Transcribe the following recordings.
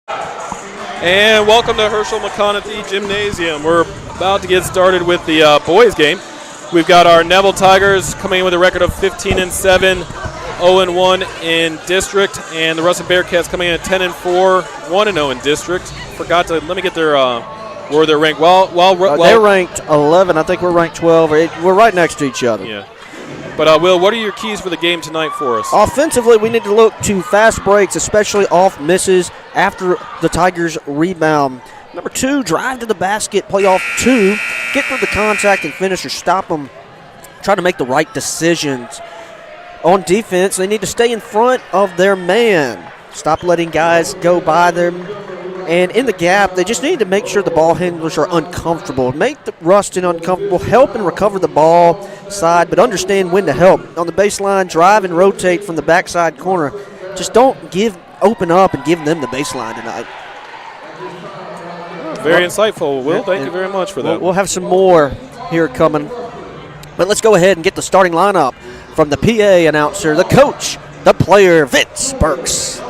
And welcome to Hershal McConathy Gymnasium. We're about to get started with the boys game. We've got our Neville Tigers coming in with a record of 15-7, 0-1 in district, and the Ruston Bearcats coming in at 10-4, 1-0 in district. Let me get their where they're ranked. They're ranked 11. I think we're ranked 12. We're right next to each other. Yeah. But, Will, what are your keys for the game tonight for us? Offensively, we need to look to fast breaks, especially off misses after the Tigers rebound. Number 2, drive to the basket, play off 2, get through the contact and finish or stop them. Try to make the right decisions. On defense, they need to stay in front of their man. Stop letting guys go by them. And in the gap, they just need to make sure the ball handlers are uncomfortable. Make the Ruston uncomfortable, help and recover the ball side, but understand when to help. On the baseline, drive and rotate from the backside corner. Just don't open up and give them the baseline tonight. Very insightful, Will. Thank you very much for that. We'll have some more here coming. But let's go ahead and get the starting lineup from the PA announcer, the coach, the player, Vince Burks.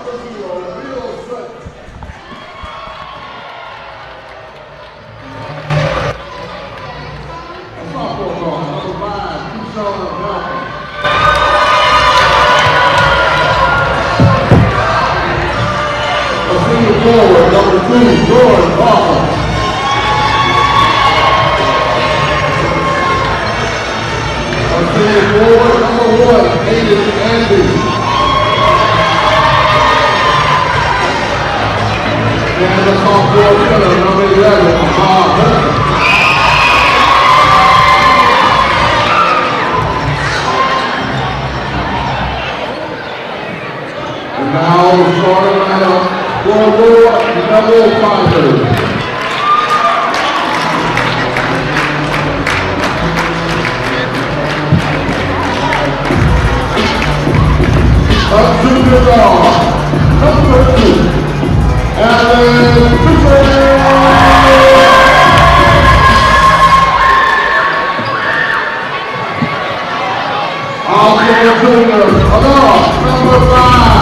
Forward, number 2, George Walker. Forward, number 1, Aiden Andy. And the sophomore center, number 11, Bob Hershal. And now starting lineup. Neville Tigers. Up to the guard, number 2, Alan Fisher. Also junior, number 5,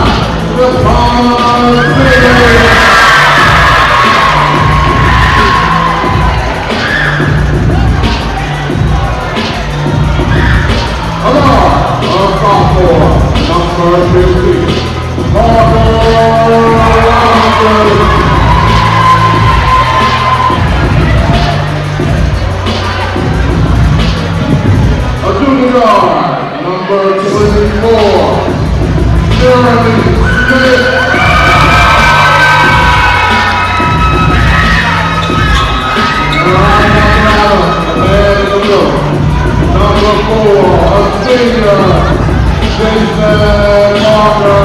number 24, Jeremy Smith. Number 4, a senior, Jason Walker.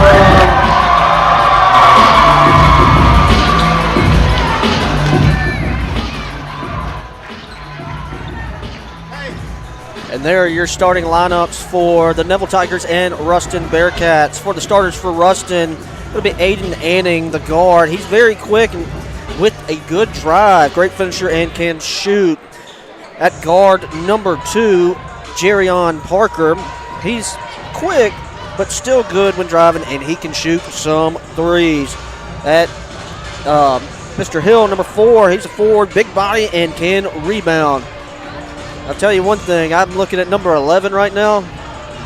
And there are your starting lineups for the Neville Tigers and Ruston Bearcats. For the starters for Ruston, it'll be Aiden Anning, the guard. He's very quick and with a good drive, great finisher, and can shoot. At guard, number 2, Jerion Parker. He's quick, but still good when driving, and he can shoot some threes. At Mr. Hill, number 4, he's a forward, big body, and can rebound. I'll tell you one thing, I'm looking at number 11 right now.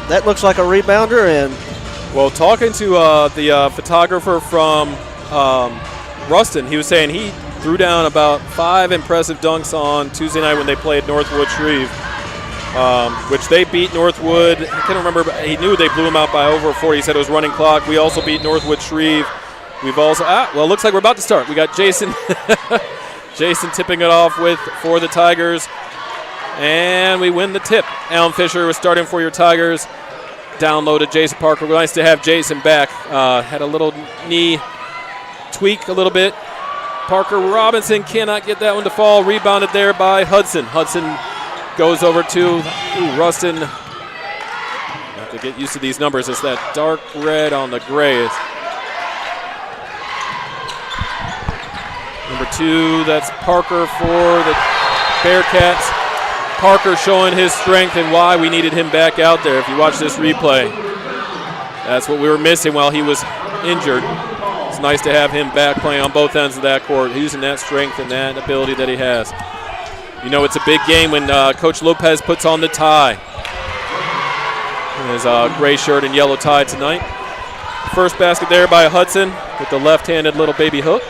That looks like a rebounder. And well, talking to the photographer from Ruston, he was saying he threw down about 5 impressive dunks on Tuesday night when they played Northwood Shreve, which they beat Northwood. I can't remember, but he knew they blew him out by over 40. He said it was running clock. We also beat Northwood Shreve. We've also, well, it looks like we're about to start. We got Jason Jason tipping it off for the Tigers. And we win the tip. Alan Fisher was starting for your Tigers. Downloaded Jason Parker. Nice to have Jason back. Had a little knee tweak a little bit. Parker Robinson cannot get that one to fall. Rebounded there by Hudson. Hudson goes over to Ruston. You have to get used to these numbers. It's that dark red on the gray. Number 2, that's Parker for the Bearcats. Parker showing his strength and why we needed him back out there. If you watch this replay, that's what we were missing while he was injured. It's nice to have him back playing on both ends of that court, using that strength and that ability that he has. You know it's a big game when Coach Lopez puts on the tie. His gray shirt and yellow tie tonight. First basket there by Hudson with the left-handed little baby hook.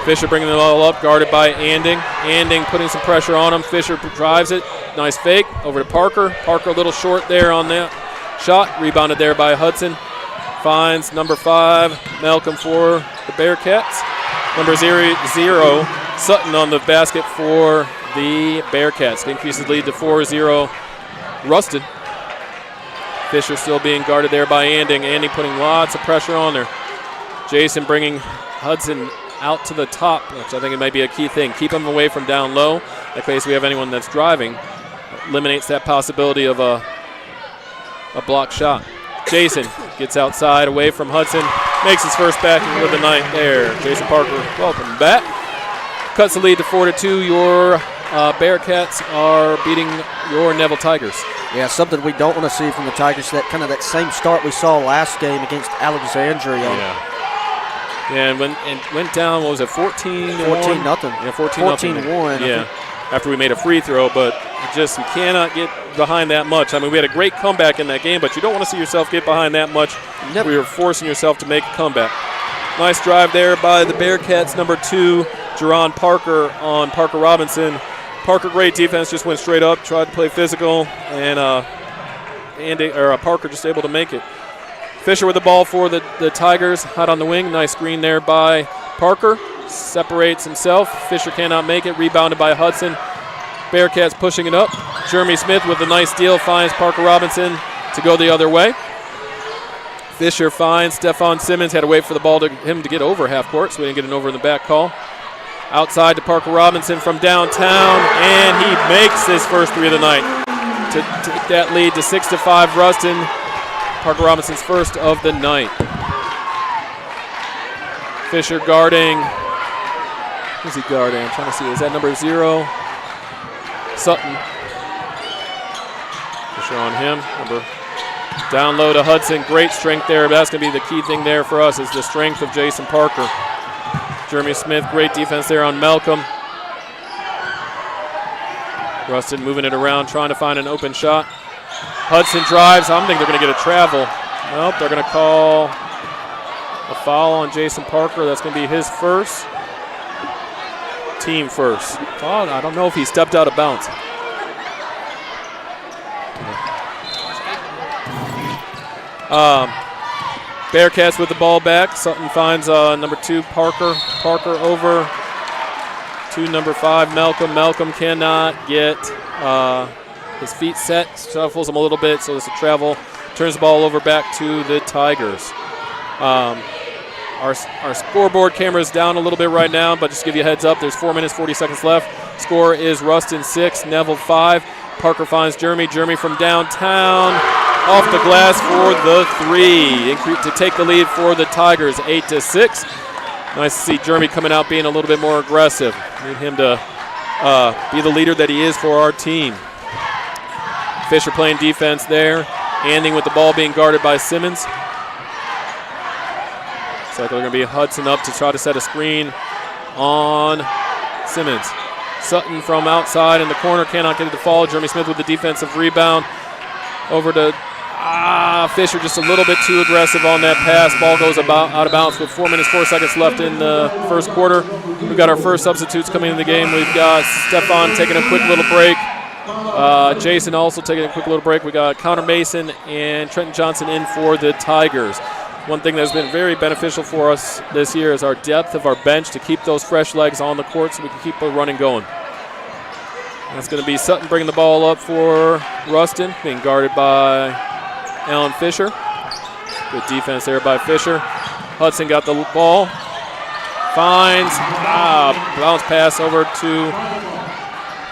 Fisher bringing it all up, guarded by Anding. Anding putting some pressure on him. Fisher drives it. Nice fake. Over to Parker. Parker a little short there on that shot. Rebounded there by Hudson. Finds number 5, Malcolm for the Bearcats. Number 0, Sutton on the basket for the Bearcats. Increases lead to 4-0 Ruston. Fisher still being guarded there by Anding. Anding putting lots of pressure on there. Jason bringing Hudson out to the top, which I think it might be a key thing. Keep him away from down low. In case we have anyone that's driving, eliminates that possibility of a block shot. Jason gets outside away from Hudson. Makes his first basket of the night there. Jason Parker, welcome back. Cuts the lead to 4-2. Your Bearcats are beating your Neville Tigers. Yeah, something we don't want to see from the Tigers, that kind of that same start we saw last game against Alexandria. Yeah, and went down, what was it, 14-1? 14-0. Yeah, 14-1. Yeah, after we made a free throw, but you cannot get behind that much. I mean, we had a great comeback in that game, but you don't want to see yourself get behind that much. Yep. We were forcing yourself to make a comeback. Nice drive there by the Bearcats, number 2, Jerron Parker on Parker Robinson. Parker, great defense, just went straight up, tried to play physical, and Parker just able to make it. Fisher with the ball for the Tigers, hot on the wing. Nice screen there by Parker. Separates himself. Fisher cannot make it. Rebounded by Hudson. Bearcats pushing it up. Jeremy Smith with a nice steal finds Parker Robinson to go the other way. Fisher finds Stephon Simmons. Had to wait for the ball to him to get over half court, so we didn't get an over in the back call. Outside to Parker Robinson from downtown, and he makes his first 3 of the night to take that lead to 6-5 Ruston. Parker Robinson's first of the night. Fisher guarding. Who's he guarding? I'm trying to see. Is that number 0? Sutton. Fisher on him. Down low to Hudson. Great strength there. That's going to be the key thing there for us, is the strength of Jason Parker. Jeremy Smith, great defense there on Malcolm. Ruston moving it around, trying to find an open shot. Hudson drives. I think they're going to get a travel. Nope, they're going to call a foul on Jason Parker. That's going to be his first. Team first. I don't know if he stepped out of bounds. Bearcats with the ball back. Sutton finds number 2, Parker. Parker over to number 5, Malcolm. Malcolm cannot get his feet set. Shuffles him a little bit, so it's a travel. Turns the ball over back to the Tigers. Our scoreboard camera is down a little bit right now, but just to give you a heads up, there's 4 minutes, 40 seconds left. Score is Ruston 6, Neville 5. Parker finds Jeremy. Jeremy from downtown. Off the glass for the 3. To take the lead for the Tigers, 8-6. Nice to see Jeremy coming out being a little bit more aggressive. Need him to be the leader that he is for our team. Fisher playing defense there. Anding with the ball being guarded by Simmons. Looks like they're going to be Hudson up to try to set a screen on Simmons. Sutton from outside in the corner cannot get it to fall. Jeremy Smith with the defensive rebound. Over to Fisher, just a little bit too aggressive on that pass. Ball goes out of bounds with 4 minutes, 4 seconds left in the first quarter. We've got our first substitutes coming in the game. We've got Stephon taking a quick little break. Jason also taking a quick little break. We got Connor Mason and Trenton Johnson in for the Tigers. One thing that's been very beneficial for us this year is our depth of our bench to keep those fresh legs on the court so we can keep the running going. That's going to be Sutton bringing the ball up for Ruston, being guarded by Alan Fisher. Good defense there by Fisher. Hudson got the ball. Finds, bounce pass over to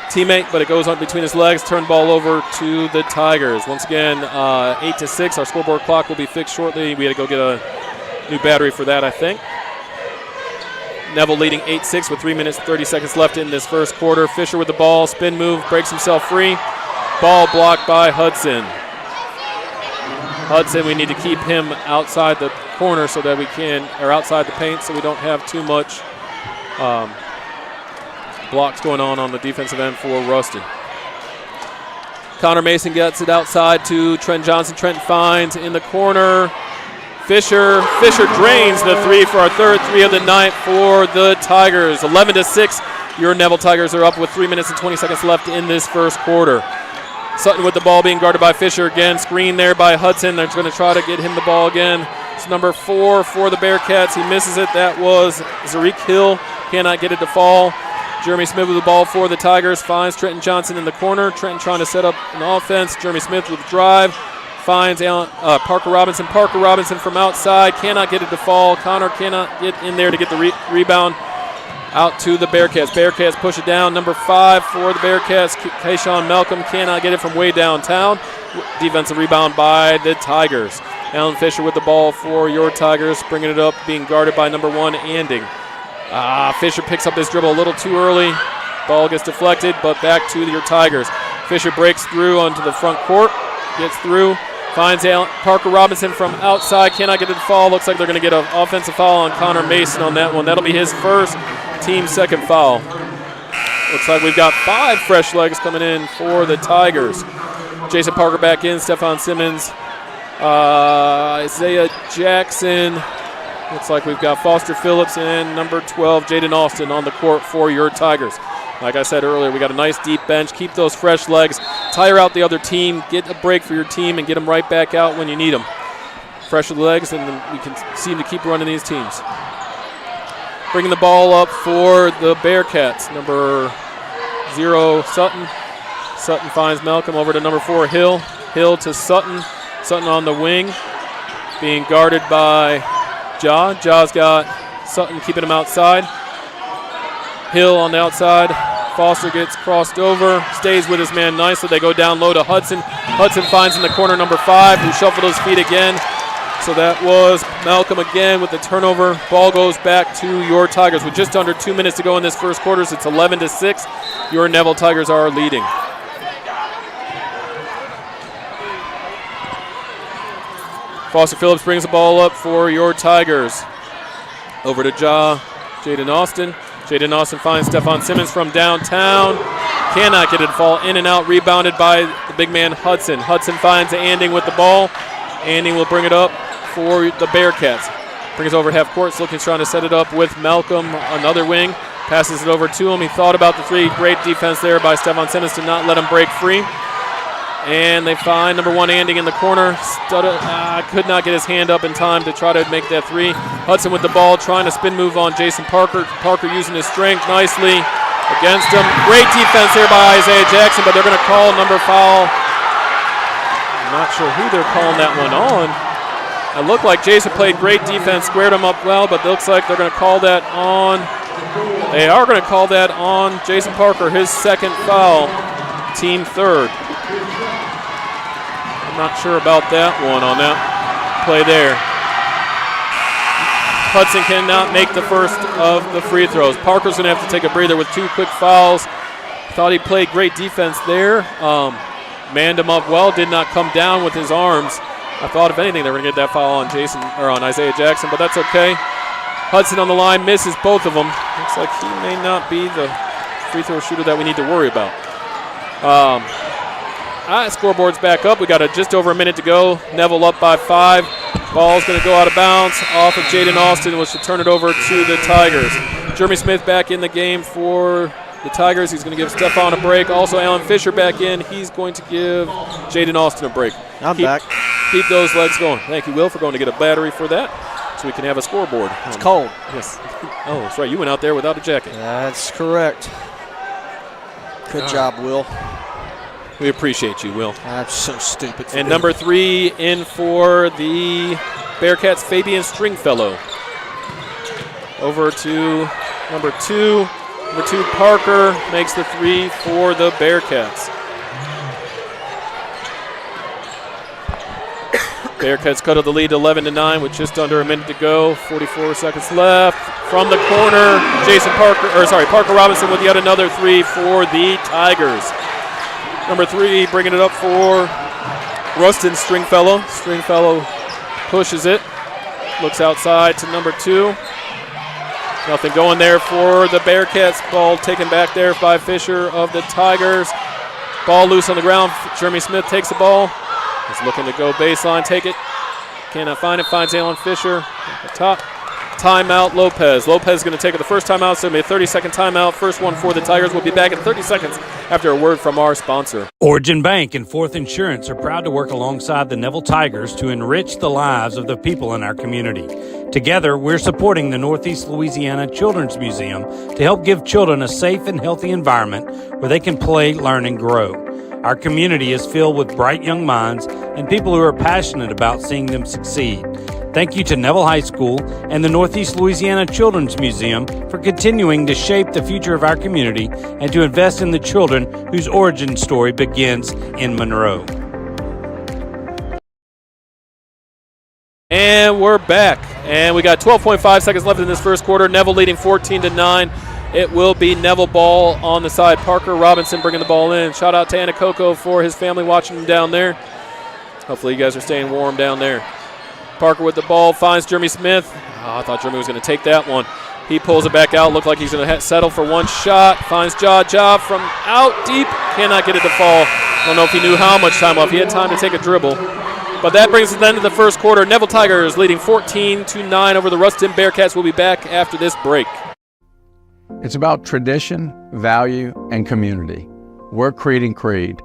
teammate, but it goes on between his legs. Turn ball over to the Tigers. Once again, 8-6. Our scoreboard clock will be fixed shortly. We had to go get a new battery for that, I think. Neville leading 8-6 with 3 minutes, 30 seconds left in this first quarter. Fisher with the ball, spin move, breaks himself free. Ball blocked by Hudson. Hudson, we need to keep him outside the corner so that we can, or outside the paint, so we don't have too much blocks going on the defensive end for Ruston. Connor Mason gets it outside to Trent Johnson. Trent finds in the corner. Fisher drains the three for our third three of the night for the Tigers. 11-6. Your Neville Tigers are up with 3 minutes and 20 seconds left in this first quarter. Sutton with the ball being guarded by Fisher again. Screen there by Hudson. They're going to try to get him the ball again. It's number 4 for the Bearcats. He misses it. That was Zarik Hill. Cannot get it to fall. Jeremy Smith with the ball for the Tigers. Finds Trenton Johnson in the corner. Trenton trying to set up an offense. Jeremy Smith with the drive. Finds Parker Robinson. Parker Robinson from outside. Cannot get it to fall. Connor cannot get in there to get the rebound out to the Bearcats. Bearcats push it down. Number 5 for the Bearcats. Kayshawn Malcolm cannot get it from way downtown. Defensive rebound by the Tigers. Alan Fisher with the ball for your Tigers. Bringing it up. Being guarded by number 1, Anding. Fisher picks up this dribble a little too early. Ball gets deflected, but back to your Tigers. Fisher breaks through onto the front court. Gets through. Finds Parker Robinson from outside. Cannot get it to fall. Looks like they're going to get an offensive foul on Connor Mason on that one. That'll be his first, team second foul. Looks like we've got 5 fresh legs coming in for the Tigers. Jason Parker back in. Stephon Simmons. Isaiah Jackson. Looks like we've got Foster Phillips and number 12, Jaden Austin, on the court for your Tigers. Like I said earlier, we got a nice deep bench. Keep those fresh legs. Tire out the other team. Get a break for your team and get them right back out when you need them. Fresher legs, and we can seem to keep running these teams. Bringing the ball up for the Bearcats. Number 0, Sutton. Sutton finds Malcolm over to number 4, Hill. Hill to Sutton. Sutton on the wing. Being guarded by Ja. Ja's got Sutton keeping him outside. Hill on the outside. Foster gets crossed over. Stays with his man nicely. They go down low to Hudson. Hudson finds in the corner number 5, who shuffled his feet again. So that was Malcolm again with the turnover. Ball goes back to your Tigers. With just under 2 minutes to go in this first quarter, it's 11-6. Your Neville Tigers are leading. Foster Phillips brings the ball up for your Tigers. Over to Jaden Austin. Jaden Austin finds Stephon Simmons from downtown. Cannot get it to fall. In and out. Rebounded by the big man Hudson. Hudson finds Anding with the ball. Anding will bring it up for the Bearcats. Brings it over half court. Looking, trying to set it up with Malcolm, another wing. Passes it over to him. He thought about the 3. Great defense there by Stephon Simmons to not let him break free. And they find number 1 Anding in the corner. Could not get his hand up in time to try to make that 3. Hudson with the ball, trying to spin move on Jason Parker. Parker using his strength nicely against him. Great defense there by Isaiah Jackson, but they're going to call number foul. I'm not sure who they're calling that one on. It looked like Jason played great defense, squared him up well, but it looks like they're going to call that on. They are going to call that on Jason Parker, his second foul, team third. Not sure about that one on that play there. Hudson cannot make the first of the free throws. Parker's going to have to take a breather with 2 quick fouls. Thought he played great defense there. Manned him up well, did not come down with his arms. I thought, if anything, they were going to get that foul on on Isaiah Jackson, but that's okay. Hudson on the line, misses both of them. Looks like he may not be the free throw shooter that we need to worry about. Scoreboard's back up. We got just over a minute to go. Neville up by 5. Ball's going to go out of bounds off of Jaden Austin, which will turn it over to the Tigers. Jeremy Smith back in the game for the Tigers. He's going to give Stephon a break. Also, Alan Fisher back in. He's going to give Jaden Austin a break. I'm back. Keep those legs going. Thank you, Will, for going to get a battery for that so we can have a scoreboard. It's cold. Yes. Oh, that's right. You went out there without a jacket. That's correct. Good job, Will. We appreciate you, Will. That's so stupid. And number 3 in for the Bearcats, Fabian Stringfellow. Over to number 2. Number 2, Parker, makes the 3 for the Bearcats. Bearcats cut of the lead 11-9 with just under a minute to go. 44 seconds left. From the corner, Parker Robinson with yet another 3 for the Tigers. Number 3 bringing it up for Ruston, Stringfellow. Stringfellow pushes it. looks outside to number 2. Nothing going there for the Bearcats. Ball taken back there by Fisher of the Tigers. Ball loose on the ground. Jeremy Smith takes the ball. He's looking to go baseline, take it. Cannot find it. Finds Alan Fisher at the top. Timeout, Lopez. Lopez is going to take it the first timeout, so it'll be a 30-second timeout. First one for the Tigers. We'll be back in 30 seconds after a word from our sponsor. Origin Bank and Fourth Insurance are proud to work alongside the Neville Tigers to enrich the lives of the people in our community. Together, we're supporting the Northeast Louisiana Children's Museum to help give children a safe and healthy environment where they can play, learn, and grow. Our community is filled with bright young minds and people who are passionate about seeing them succeed. Thank you to Neville High School and the Northeast Louisiana Children's Museum for continuing to shape the future of our community and to invest in the children whose origin story begins in Monroe. And we're back. And we got 12.5 seconds left in this first quarter. Neville leading 14-9. It will be Neville ball on the side. Parker Robinson bringing the ball in. Shout out to Anacoco for his family watching him down there. Hopefully you guys are staying warm down there. Parker with the ball, finds Jeremy Smith. Oh, I thought Jeremy was going to take that one. He pulls it back out. Looked like he's going to settle for one shot. Finds Job from out deep. Cannot get it to fall. I don't know if he knew how much time off. He had time to take a dribble. But that brings us to the end of the first quarter. Neville Tigers leading 14-9 over the Ruston Bearcats. We'll be back after this break. It's about tradition, value, and community. We're Creed and Creed,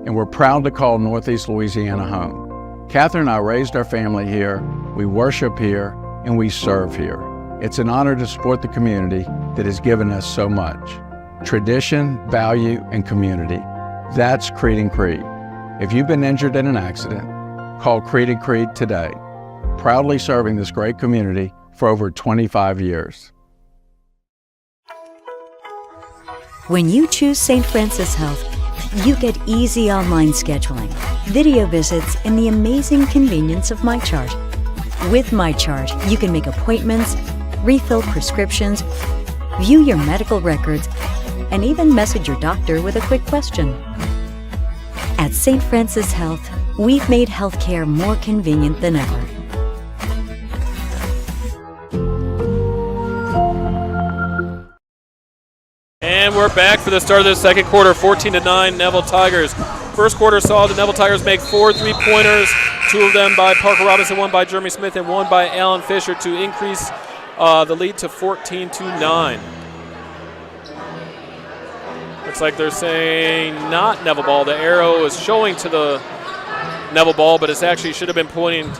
and we're proud to call Northeast Louisiana home. Catherine and I raised our family here, we worship here, and we serve here. It's an honor to support the community that has given us so much. Tradition, value, and community. That's Creed and Creed. If you've been injured in an accident, call Creed and Creed today. Proudly serving this great community for over 25 years. When you choose St. Francis Health, you get easy online scheduling, video visits, and the amazing convenience of MyChart. With MyChart, you can make appointments, refill prescriptions, view your medical records, and even message your doctor with a quick question. At St. Francis Health, we've made healthcare more convenient than ever. And we're back for the start of the second quarter, 14-9 Neville Tigers. First quarter saw the Neville Tigers make 4 3-pointers, 2 of them by Parker Robinson, 1 by Jeremy Smith, and 1 by Alan Fisher to increase the lead to 14-9. Looks like they're saying not Neville ball. The arrow is showing to the Neville ball, but it actually should have been pointing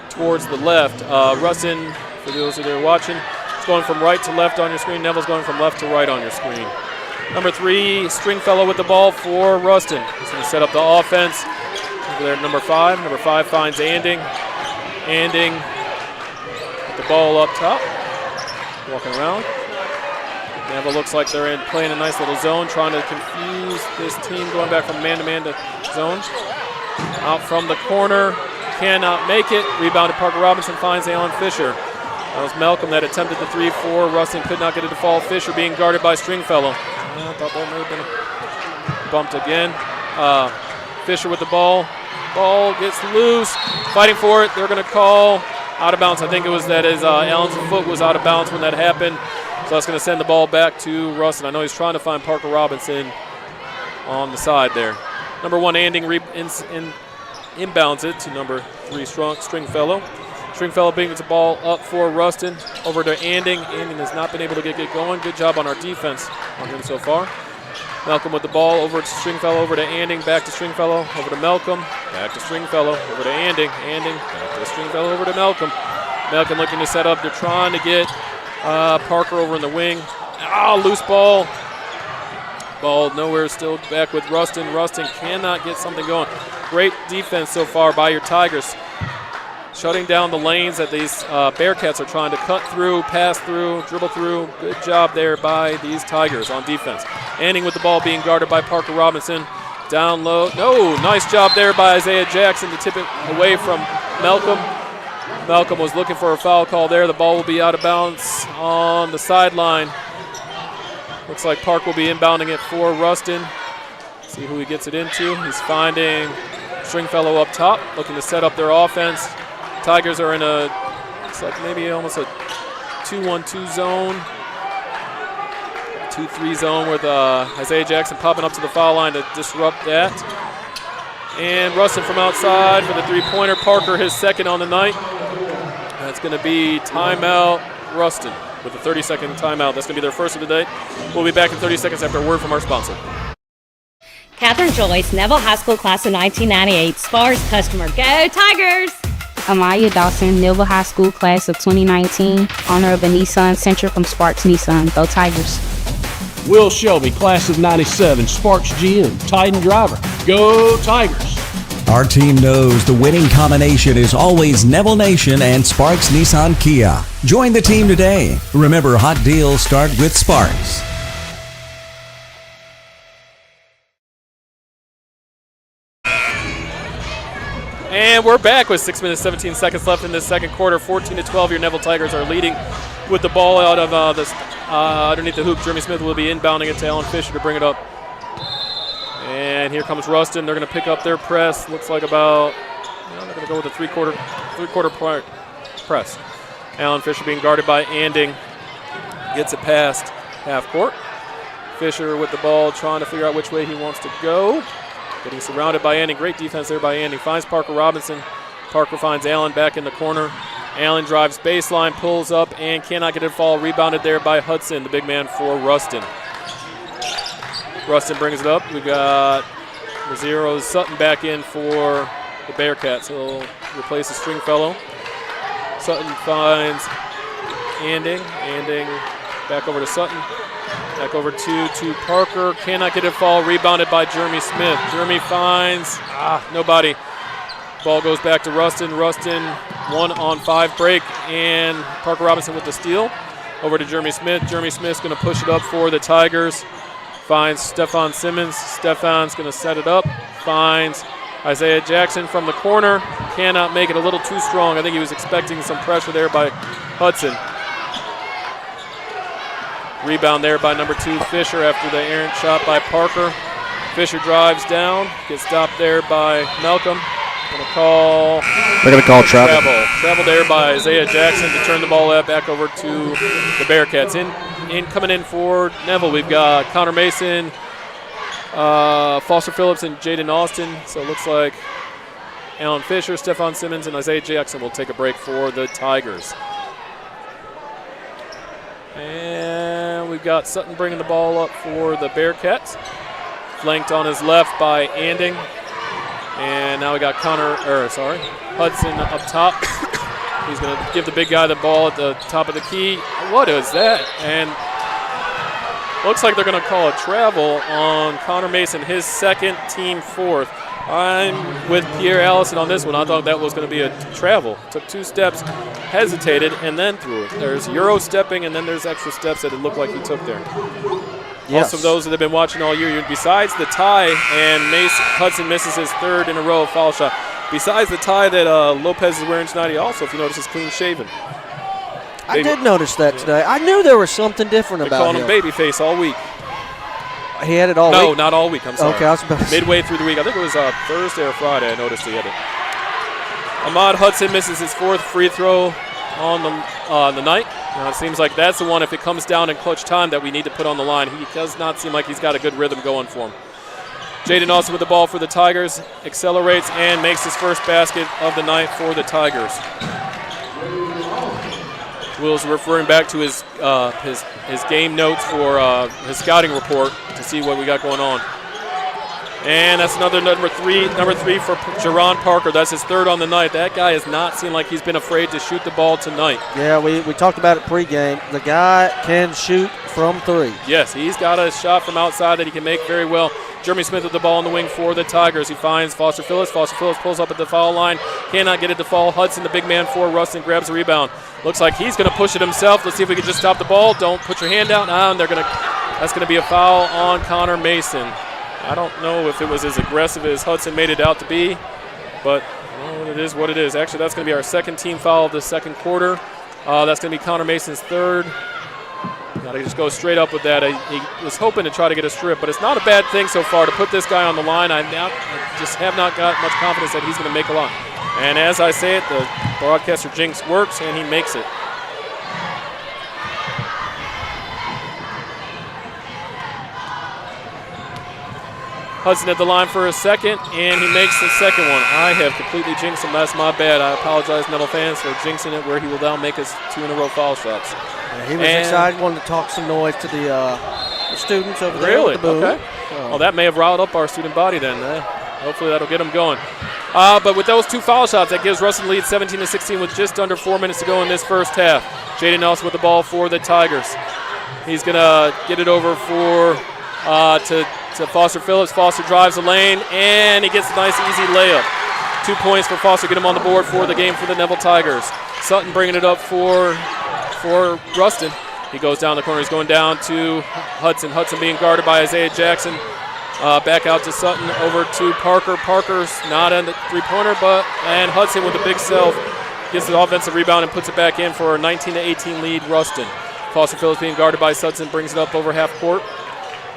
towards the left. Ruston, for those of you that are watching, it's going from right to left on your screen. Neville's going from left to right on your screen. Number 3, Stringfellow with the ball for Ruston. He's going to set up the offense. Over there, number 5. Number 5 finds Anding. Anding with the ball up top. Walking around. Neville looks like they're playing a nice little zone, trying to confuse this team, going back from man-to-man to zone. Out from the corner. Cannot make it. Rebounded Parker Robinson, finds Alan Fisher. That was Malcolm that attempted the 3-4. Ruston could not get it to fall. Fisher being guarded by Stringfellow. I thought that may have been bumped again. Fisher with the ball. Ball gets loose. Fighting for it. They're going to call out of bounds. I think it was that Allen's foot was out of bounds when that happened. So that's going to send the ball back to Ruston. I know he's trying to find Parker Robinson on the side there. Number 1, Anding inbounds it to number 3, Stringfellow. Stringfellow brings the ball up for Ruston. Over to Anding. Anding has not been able to get going. Good job on our defense on him so far. Malcolm with the ball over to Stringfellow, over to Anding, back to Stringfellow, over to Malcolm, back to Stringfellow, over to Anding, Anding, back to Stringfellow, over to Malcolm. Malcolm looking to set up. They're trying to get Parker over in the wing. Loose ball. Ball nowhere, still back with Ruston. Ruston cannot get something going. Great defense so far by your Tigers. Shutting down the lanes that these Bearcats are trying to cut through, pass through, dribble through. Good job there by these Tigers on defense. Anding with the ball being guarded by Parker Robinson. Down low. No, nice job there by Isaiah Jackson to tip it away from Malcolm. Malcolm was looking for a foul call there. The ball will be out of bounds on the sideline. Looks like Park will be inbounding it for Ruston. See who he gets it into. He's finding Stringfellow up top, looking to set up their offense. Tigers are in a Looks like maybe almost a 2-1-2 zone. 2-3 zone with Isaiah Jackson popping up to the foul line to disrupt that. And Ruston from outside for the three-pointer. Parker, his second on the night. That's going to be timeout Ruston with a 30-second timeout. That's going to be their first of the day. We'll be back in 30 seconds after a word from our sponsor. Catherine Joyce, Neville High School class of 1998, Spars customer. Go Tigers! Amaya Dawson, Neville High School class of 2019, owner of a Nissan Sentra from Sparks Nissan. Go Tigers. Will Shelby, class of 97, Sparks GM, Titan driver. Go Tigers! Our team knows the winning combination is always Neville Nation and Sparks Nissan Kia. Join the team today. Remember, hot deals start with Sparks. And we're back with 6 minutes, 17 seconds left in this second quarter. 14-12, your Neville Tigers are leading with the ball out of underneath the hoop. Jeremy Smith will be inbounding it to Alan Fisher to bring it up. And here comes Ruston. They're going to pick up their press. Looks like about, they're going to go with a three-quarter press. Alan Fisher being guarded by Anding. Gets it past half court. Fisher with the ball, trying to figure out which way he wants to go. Getting surrounded by Anding. Great defense there by Anding. Finds Parker Robinson. Parker finds Allen back in the corner. Allen drives baseline, pulls up, and cannot get it fall. Rebounded there by Hudson, the big man for Ruston. Ruston brings it up. We've got Mazzero Sutton back in for the Bearcats. He'll replace the Stringfellow. Sutton finds Anding. Anding back over to Sutton. Back over to Parker. Cannot get it fall. Rebounded by Jeremy Smith. Jeremy finds nobody. Ball goes back to Ruston. Ruston 1-on-5 break, and Parker Robinson with the steal. Over to Jeremy Smith. Jeremy Smith's going to push it up for the Tigers. Finds Stefan Simmons. Stefan's going to set it up. Finds Isaiah Jackson from the corner. Cannot make it, a little too strong. I think he was expecting some pressure there by Hudson. Rebound there by number 2, Fisher, after the errant shot by Parker. Fisher drives down. Gets stopped there by Malcolm. They're going to call travel. Travel there by Isaiah Jackson to turn the ball back over to the Bearcats. Coming in for Neville, we've got Connor Mason, Foster Phillips, and Jaden Austin. So it looks like Alan Fisher, Stefan Simmons, and Isaiah Jackson will take a break for the Tigers. And we've got Sutton bringing the ball up for the Bearcats. Flanked on his left by Anding. And now we got Hudson up top. He's going to give the big guy the ball at the top of the key. What is that? And looks like they're going to call a travel on Connor Mason, his second, team fourth. I'm with Pierre Allison on this one. I thought that was going to be a travel. Took 2 steps, hesitated, and then threw it. There's Euro stepping, and then there's extra steps that it looked like he took there. Yes. Also, those that have been watching all year, besides the tie, and Hudson misses his 3rd in a row foul shot. Besides the tie that Lopez is wearing tonight, he also, if you notice, is clean shaven. I did notice that today. I knew there was something different about him. They called him babyface all week. He had it all week? No, not all week. I'm sorry. Okay, I was about to say. Midway through the week. I think it was Thursday or Friday I noticed he had it. Ahmad Hudson misses his 4th free throw on the night. Now it seems like that's the one, if it comes down in clutch time, that we need to put on the line. He does not seem like he's got a good rhythm going for him. Jaden Austin with the ball for the Tigers, accelerates and makes his first basket of the night for the Tigers. Will's referring back to his game notes for his scouting report to see what we got going on. And that's another number three for Jerron Parker. That's his 3rd on the night. That guy has not seemed like he's been afraid to shoot the ball tonight. Yeah, we talked about it pregame. The guy can shoot from 3. Yes, he's got a shot from outside that he can make very well. Jeremy Smith with the ball on the wing for the Tigers. He finds Foster Phillips. Foster Phillips pulls up at the foul line. Cannot get it to fall. Hudson, the big man for Ruston, grabs the rebound. Looks like he's going to push it himself. Let's see if we can just stop the ball. Don't put your hand out. And that's going to be a foul on Connor Mason. I don't know if it was as aggressive as Hudson made it out to be, but it is what it is. Actually, that's going to be our 2nd team foul of the second quarter. That's going to be Connor Mason's 3rd. Got to just go straight up with that. He was hoping to try to get a strip, but it's not a bad thing so far to put this guy on the line. I just have not got much confidence that he's going to make a lot. And as I say it, the broadcaster jinx works, and he makes it. Hudson at the line for a second, and he makes the second one. I have completely jinxed him. That's my bad. I apologize, Neville fans, for jinxing it, where he will now make us 2 in a row foul shots. Yeah, he was excited, wanted to talk some noise to the students over there. Really? At the booth. Okay. Well, that may have riled up our student body then. Hopefully that'll get him going. But with those 2 foul shots, that gives Ruston lead 17-16 with just under 4 minutes to go in this first half. Jaden Nelson with the ball for the Tigers. He's going to get it over to Foster Phillips. Foster drives the lane, and he gets a nice, easy layup. 2 points for Foster, get him on the board for the game for the Neville Tigers. Sutton bringing it up for Ruston. He goes down the corner. He's going down to Hudson. Hudson being guarded by Isaiah Jackson. Back out to Sutton, over to Parker. Parker's not in the three-pointer, and Hudson with a big self gets the offensive rebound and puts it back in for a 19-18 lead, Ruston. Foster Phillips being guarded by Sutton, brings it up over half court.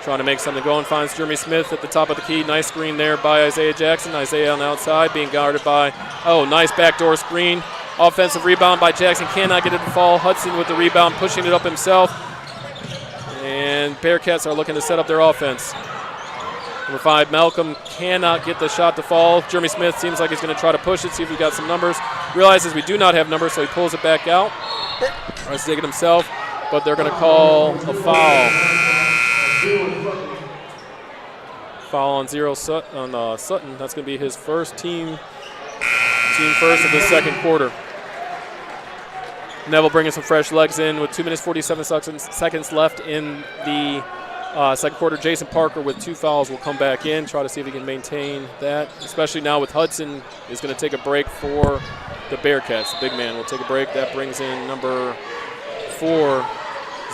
Trying to make something go and finds Jeremy Smith at the top of the key. Nice screen there by Isaiah Jackson. Isaiah on the outside being guarded by, nice backdoor screen. Offensive rebound by Jackson. Cannot get it to fall. Hudson with the rebound, pushing it up himself. And Bearcats are looking to set up their offense. Number 5, Malcolm cannot get the shot to fall. Jeremy Smith seems like he's going to try to push it, see if we've got some numbers. Realizes we do not have numbers, so he pulls it back out. Tries to take it himself, but they're going to call a foul. Foul on Sutton. That's going to be his first team first of the second quarter. Neville bringing some fresh legs in with 2 minutes 47 seconds left in the second quarter. Jason Parker with 2 fouls will come back in, try to see if he can maintain that, especially now with Hudson is going to take a break for the Bearcats. The big man will take a break. That brings in number 4,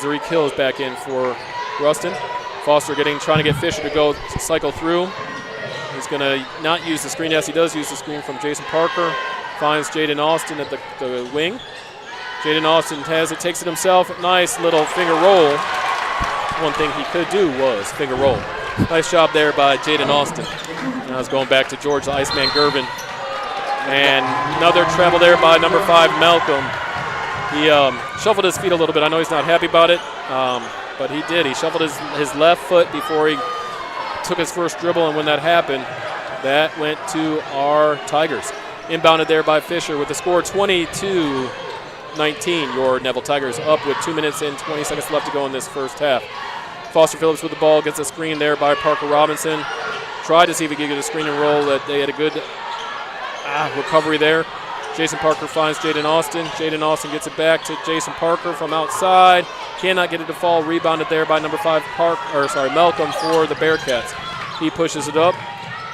Zariq Hill is back in for Ruston. Foster trying to get Fisher to go cycle through. He's going to not use the screen. Yes, he does use the screen from Jason Parker. Finds Jaden Austin at the wing. Jaden Austin has it, takes it himself. Nice little finger roll. One thing he could do was finger roll. Nice job there by Jaden Austin. Now it's going back to George the Iceman Gervin. And another travel there by number 5, Malcolm. He shuffled his feet a little bit. I know he's not happy about it. But he did. He shuffled his left foot before he took his first dribble, and when that happened, that went to our Tigers. Inbounded there by Fisher with the score 22-19. Your Neville Tigers up with 2 minutes and 20 seconds left to go in this first half. Foster Phillips with the ball, gets a screen there by Parker Robinson. Tried to see if he could get a screen and roll. That they had a good recovery there. Jason Parker finds Jaden Austin. Jaden Austin gets it back to Jason Parker from outside. Cannot get it to fall. Rebounded there by number 5, Malcolm for the Bearcats. He pushes it up.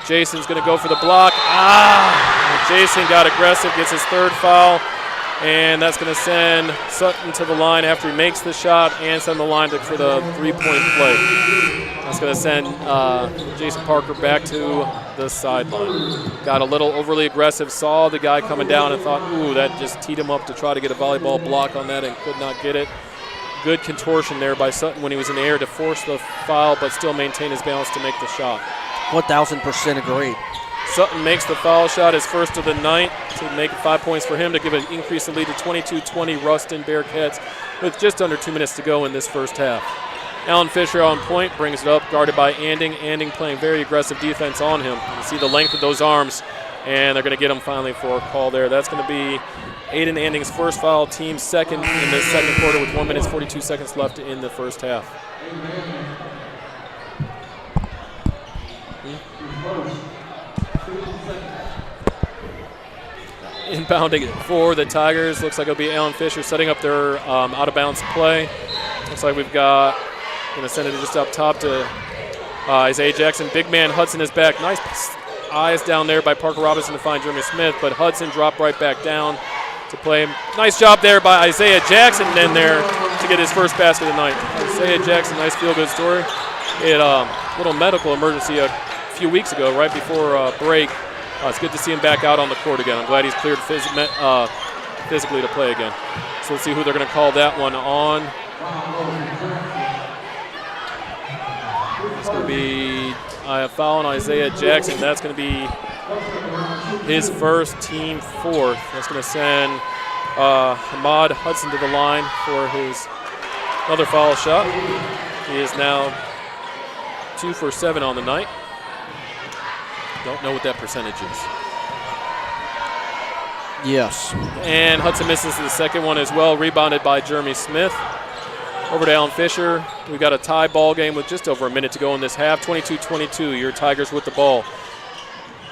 Jason's going to go for the block. Jason got aggressive, gets his 3rd foul, and that's going to send Sutton to the line after he makes the shot and send the line for the 3-point play. That's going to send Jason Parker back to the sideline. Got a little overly aggressive, saw the guy coming down and thought, ooh, that just teed him up to try to get a volleyball block on that and could not get it. Good contortion there by Sutton when he was in the air to force the foul but still maintain his balance to make the shot. 1,000% agreed. Sutton makes the foul shot, his first of the night, to make it 5 points for him to give an increase in lead to 22-20 Ruston Bearcats with just under 2 minutes to go in this first half. Alan Fisher on point, brings it up, guarded by Anding. Anding playing very aggressive defense on him. You see the length of those arms, and they're going to get him finally for a call there. That's going to be Aiden Anding's first foul, team second in this second quarter with 1 minute 42 seconds left in the first half. Inbounding for the Tigers. Looks like it'll be Alan Fisher setting up their out-of-bounds play. Looks like we've got, going to send it just up top to Isaiah Jackson. Big man Hudson is back. Nice eyes down there by Parker Robinson to find Jeremy Smith, but Hudson dropped right back down to play. Nice job there by Isaiah Jackson in there to get his first basket of the night. Isaiah Jackson, nice feel-good story. He had a little medical emergency a few weeks ago, right before break. It's good to see him back out on the court again. I'm glad he's cleared physically to play again. So let's see who they're going to call that one on. It's going to be a foul on Isaiah Jackson. That's going to be his first, team fourth. That's going to send Ahmad Hudson to the line for his another foul shot. He is now 2 for 7 on the night. Don't know what that percentage is. Yes. And Hudson misses the second one as well, rebounded by Jeremy Smith. Over to Alan Fisher. We've got a tie ball game with just over a minute to go in this half. 22-22, your Tigers with the ball.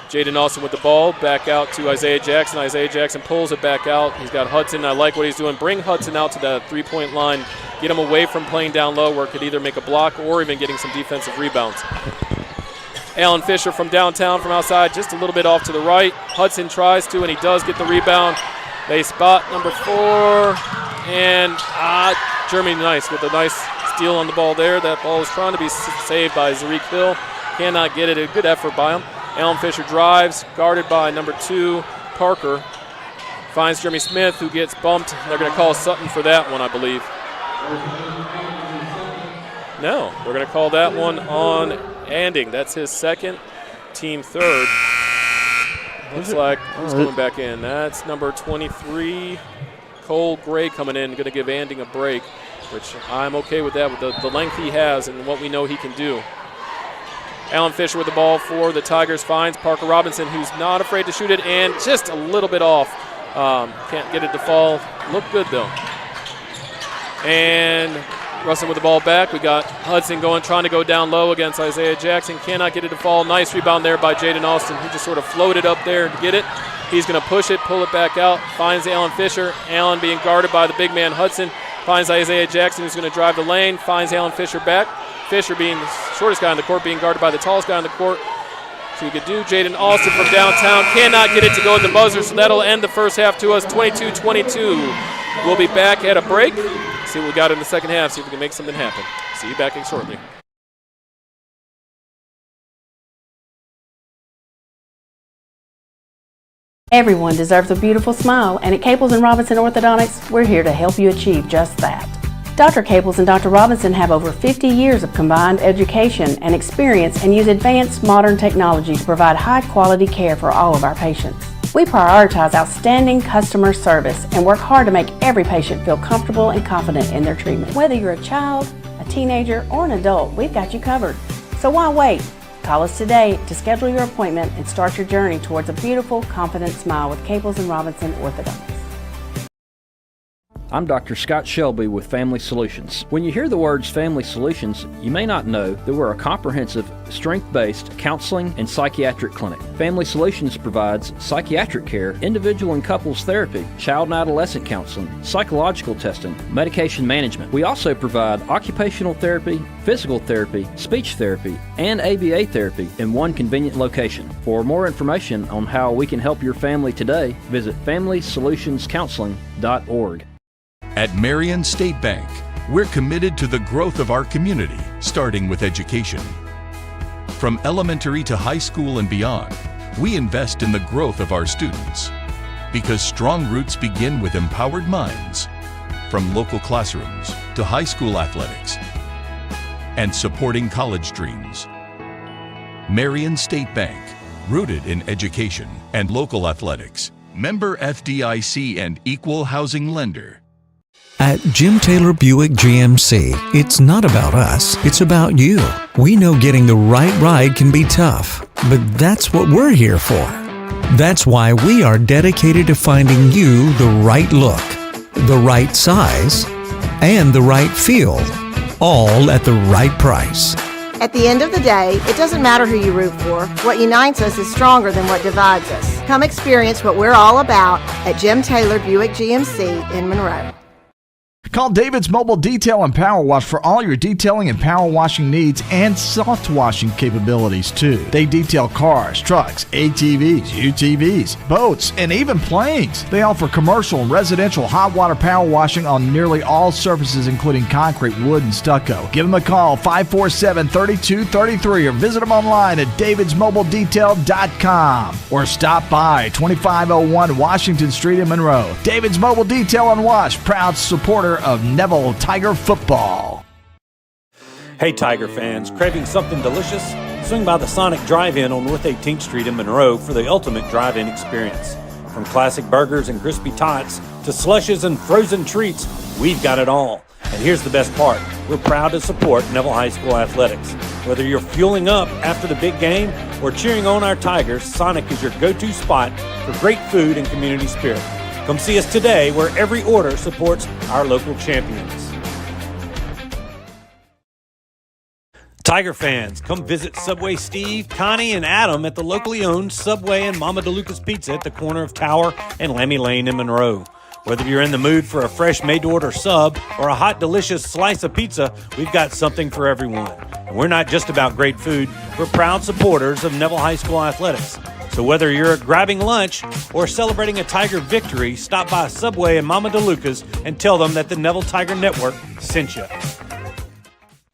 Jaden Austin with the ball, back out to Isaiah Jackson. Isaiah Jackson pulls it back out. He's got Hudson. I like what he's doing. Bring Hudson out to the three-point line. Get him away from playing down low where it could either make a block or even getting some defensive rebounds. Alan Fisher from downtown, from outside, just a little bit off to the right. Hudson tries to, and he does get the rebound. They spot number 4, and Jeremy Nice with a nice steal on the ball there. That ball was trying to be saved by Zarik Hill. Cannot get it. A good effort by him. Alan Fisher drives, guarded by number 2, Parker. Finds Jeremy Smith, who gets bumped. They're going to call Sutton for that one, I believe. No, they're going to call that one on Anding. That's his second, team third. Looks like who's coming back in? That's number 23, Cole Gray coming in, going to give Anding a break, which I'm okay with that with the length he has and what we know he can do. Alan Fisher with the ball for the Tigers finds Parker Robinson, who's not afraid to shoot it, and just a little bit off. Can't get it to fall. Look good, though. And Ruston with the ball back. We got Hudson trying to go down low against Isaiah Jackson. Cannot get it to fall. Nice rebound there by Jaden Austin. He just sort of floated up there to get it. He's going to push it, pull it back out. Finds Alan Fisher. Alan being guarded by the big man Hudson. Finds Isaiah Jackson, who's going to drive the lane. Finds Alan Fisher back. Fisher being the shortest guy on the court, being guarded by the tallest guy on the court. So you could do Jaden Austin from downtown. Cannot get it to go at the buzzer, so that'll end the first half to us, 22-22. We'll be back at a break. See what we got in the second half, see if we can make something happen. See you back shortly. Everyone deserves a beautiful smile, and at Caples & Robinson Orthodontics, we're here to help you achieve just that. Dr. Caples and Dr. Robinson have over 50 years of combined education and experience and use advanced modern technology to provide high-quality care for all of our patients. We prioritize outstanding customer service and work hard to make every patient feel comfortable and confident in their treatment. Whether you're a child, a teenager, or an adult, we've got you covered. So why wait? Call us today to schedule your appointment and start your journey towards a beautiful, confident smile with Caples & Robinson Orthodontics. I'm Dr. Scott Shelby with Family Solutions. When you hear the words Family Solutions, you may not know that we're a comprehensive, strength-based counseling and psychiatric clinic. Family Solutions provides psychiatric care, individual and couples therapy, child and adolescent counseling, psychological testing, medication management. We also provide occupational therapy, physical therapy, speech therapy, and ABA therapy in one convenient location. For more information on how we can help your family today, visit FamilySolutionsCounseling.org. At Marion State Bank, we're committed to the growth of our community, starting with education. From elementary to high school and beyond, we invest in the growth of our students. Because strong roots begin with empowered minds, from local classrooms to high school athletics, and supporting college dreams. Marion State Bank, rooted in education and local athletics. Member FDIC and equal housing lender. At Jim Taylor Buick GMC, it's not about us, it's about you. We know getting the right ride can be tough, but that's what we're here for. That's why we are dedicated to finding you the right look, the right size, and the right feel, all at the right price. At the end of the day, it doesn't matter who you root for. What unites us is stronger than what divides us. Come experience what we're all about at Jim Taylor Buick GMC in Monroe. Call David's Mobile Detail and Power Wash for all your detailing and power washing needs and soft washing capabilities too. They detail cars, trucks, ATVs, UTVs, boats, and even planes. They offer commercial and residential hot water power washing on nearly all surfaces including concrete, wood, and stucco. Give them a call 547-3233 or visit them online at davidsmobiledetail.com or stop by 2501 Washington Street in Monroe. David's Mobile Detail and Wash, proud supporter of Neville Tiger football. Hey Tiger fans, craving something delicious? Swing by the Sonic Drive-In on North 18th Street in Monroe for the ultimate drive-in experience. From classic burgers and crispy tots to slushes and frozen treats, we've got it all. And here's the best part. We're proud to support Neville High School athletics. Whether you're fueling up after the big game or cheering on our Tigers, Sonic is your go-to spot for great food and community spirit. Come see us today, where every order supports our local champions. Tiger fans, come visit Subway Steve, Connie, and Adam at the locally owned Subway and Mama DeLuca's Pizza at the corner of Tower and Lammy Lane in Monroe. Whether you're in the mood for a fresh made-to-order sub or a hot, delicious slice of pizza, we've got something for everyone. And we're not just about great food, we're proud supporters of Neville High School athletics. So whether you're grabbing lunch or celebrating a Tiger victory, stop by Subway and Mama DeLuca's and tell them that the Neville Tiger Network sent you.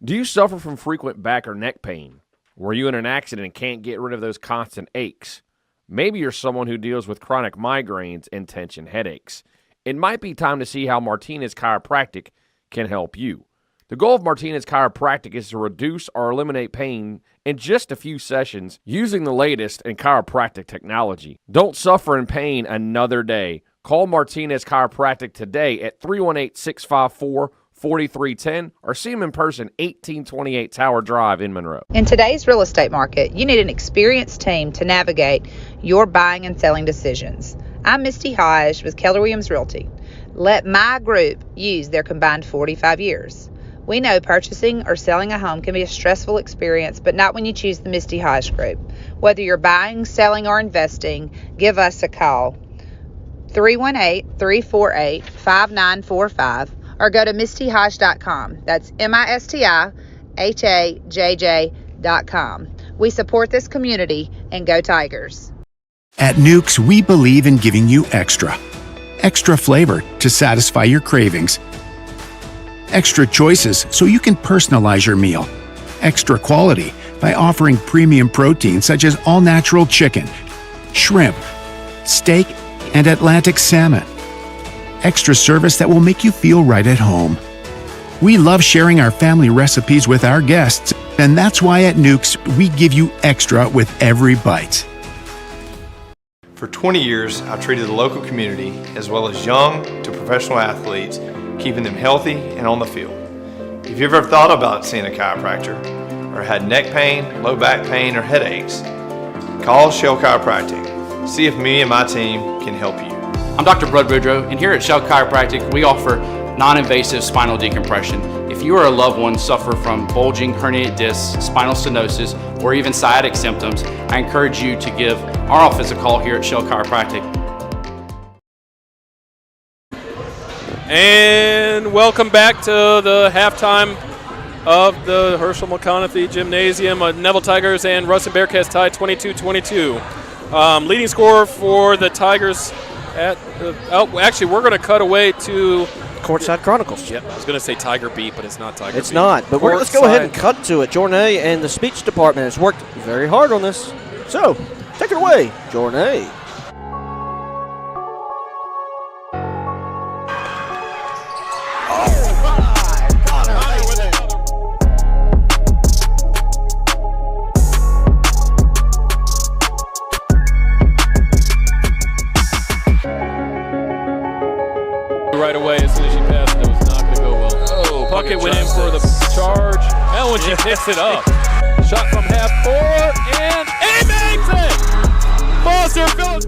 Do you suffer from frequent back or neck pain? Were you in an accident and can't get rid of those constant aches? Maybe you're someone who deals with chronic migraines and tension headaches. It might be time to see how Martinez Chiropractic can help you. The goal of Martinez Chiropractic is to reduce or eliminate pain in just a few sessions using the latest in chiropractic technology. Don't suffer in pain another day. Call Martinez Chiropractic today at 318-654-4310 or see them in person, 1828 Tower Drive in Monroe. In today's real estate market, you need an experienced team to navigate your buying and selling decisions. I'm Misty Hodge with Keller Williams Realty. Let my group use their combined 45 years. We know purchasing or selling a home can be a stressful experience, but not when you choose the Misty Hodge Group. Whether you're buying, selling, or investing, give us a call. 318-348-5945 or go to mistyhodge.com. That's MISTIHAJJ.com. We support this community, and go Tigers. At Nukes, we believe in giving you extra. Extra flavor to satisfy your cravings. Extra choices so you can personalize your meal. Extra quality by offering premium protein such as all-natural chicken, shrimp, steak, and Atlantic salmon. Extra service that will make you feel right at home. We love sharing our family recipes with our guests, and that's why at Nukes, we give you extra with every bite. For 20 years, I've treated the local community, as well as young to professional athletes, keeping them healthy and on the field. If you've ever thought about seeing a chiropractor, or had neck pain, low back pain, or headaches, call Shell Chiropractic. See if me and my team can help you. I'm Dr. Bud Woodrow, and here at Shell Chiropractic, we offer non-invasive spinal decompression. If you or a loved one suffer from bulging herniated discs, spinal stenosis, or even sciatic symptoms, I encourage you to give our office a call here at Shell Chiropractic. And welcome back to the halftime of the Hershal McConathy Gymnasium. Neville Tigers and Ruston Bearcats tied 22-22. Leading scorer for the Tigers at actually, we're going to cut away to Courtside Chronicles. Yep, I was going to say Tiger Beat, but it's not Tiger Beat. It's not, but let's go ahead and cut to it. Jornay and the speech department has worked very hard on this. So, take it away, Jornay. Right away, as soon as she passed, it was not going to go well. Oh, Puckett went in for the charge. And when she picks it up, shot from half court, and he makes it! Foster Phillips.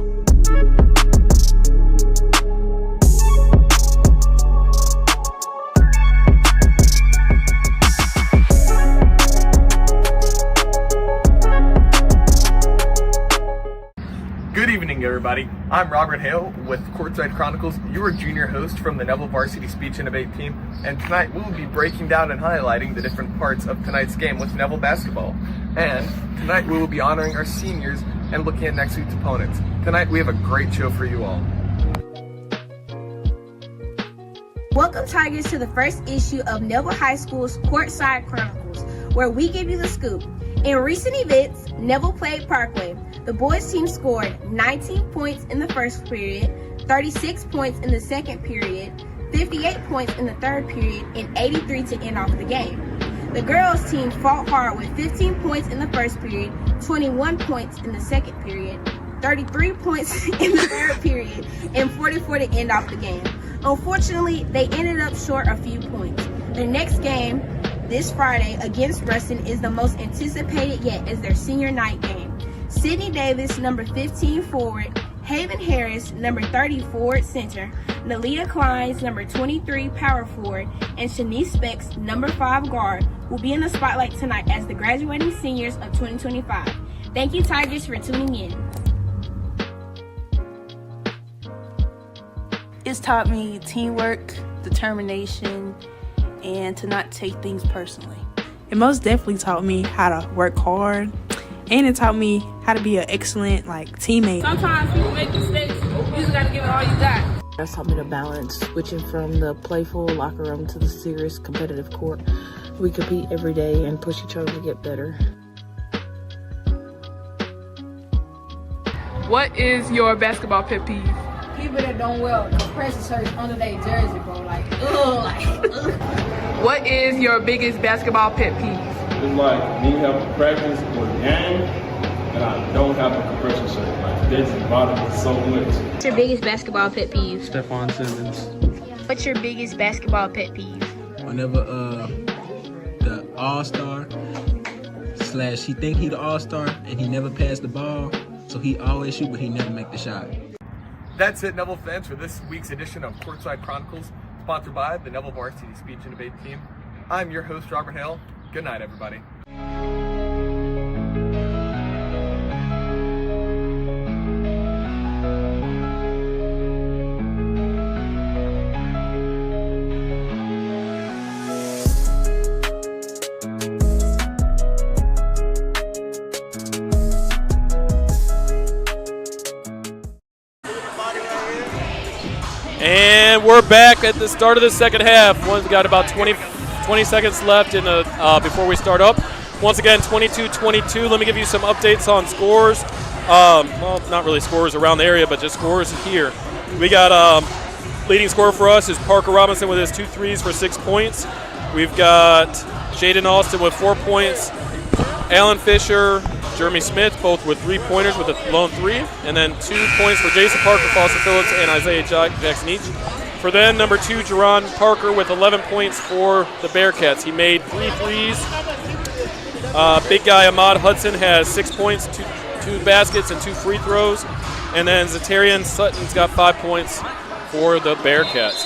Good evening, everybody. I'm Robert Hale with Courtside Chronicles, your junior host from the Neville Varsity Speech Innovate team, and tonight we will be breaking down and highlighting the different parts of tonight's game with Neville basketball. And tonight we will be honoring our seniors and looking at next week's opponents. Tonight we have a great show for you all. Welcome, Tigers, to the first issue of Neville High School's Courtside Chronicles, where we give you the scoop. In recent events, Neville played Parkway. The boys team scored 19 points in the first period, 36 points in the second period, 58 points in the third period, and 83 to end off the game. The girls team fought hard with 15 points in the first period, 21 points in the second period, 33 points in the third period, and 44 to end off the game. Unfortunately, they ended up short a few points. Their next game this Friday against Ruston is the most anticipated yet as their senior night game. Sydney Davis, number 15 forward, Haven Harris, number 30 forward center, Nalita Kleins, number 23 power forward, and Shanice Specs, number 5 guard, will be in the spotlight tonight as the graduating seniors of 2025. Thank you, Tigers, for tuning in. It's taught me teamwork, determination, and to not take things personally. It most definitely taught me how to work hard, and it taught me how to be an excellent teammate. Sometimes people make mistakes. You just gotta give it all you got. That's taught me to balance, switching from the playful locker room to the serious competitive court. We compete every day and push each other to get better. What is your basketball pet peeve? People that don't wear compression shirts under their jersey, bro. What is your biggest basketball pet peeve? It's like me having to practice or game, and I don't have a compression shirt. That just bothers me so much. What's your biggest basketball pet peeve? Stephon Simmons. What's your biggest basketball pet peeve? Whenever the all-star / he think he the all-star and he never passed the ball, so he always shoot but he never make the shot. That's it, Neville fans, for this week's edition of Courtside Chronicles, sponsored by the Neville Varsity Speech and Debate Team. I'm your host, Robert Hale. Good night, everybody. And we're back at the start of the second half. We've got about 20 seconds left before we start up. Once again, 22-22. Let me give you some updates on scores. Well, not really scores around the area, but just scores here. We got leading scorer for us is Parker Robinson with his 2 threes for 6 points. We've got Jaden Austin with 4 points. Alan Fisher, Jeremy Smith, both with 3-pointers with a lone 3. And then 2 points for Jason Parker, Foster Phillips, and Isaiah Jackson each. For then, number 2, Jerron Parker with 11 points for the Bearcats. He made 3 threes. Big guy Ahmad Hudson has 6 points, 2 baskets, and 2 free throws. And then Zatarian Sutton's got 5 points for the Bearcats.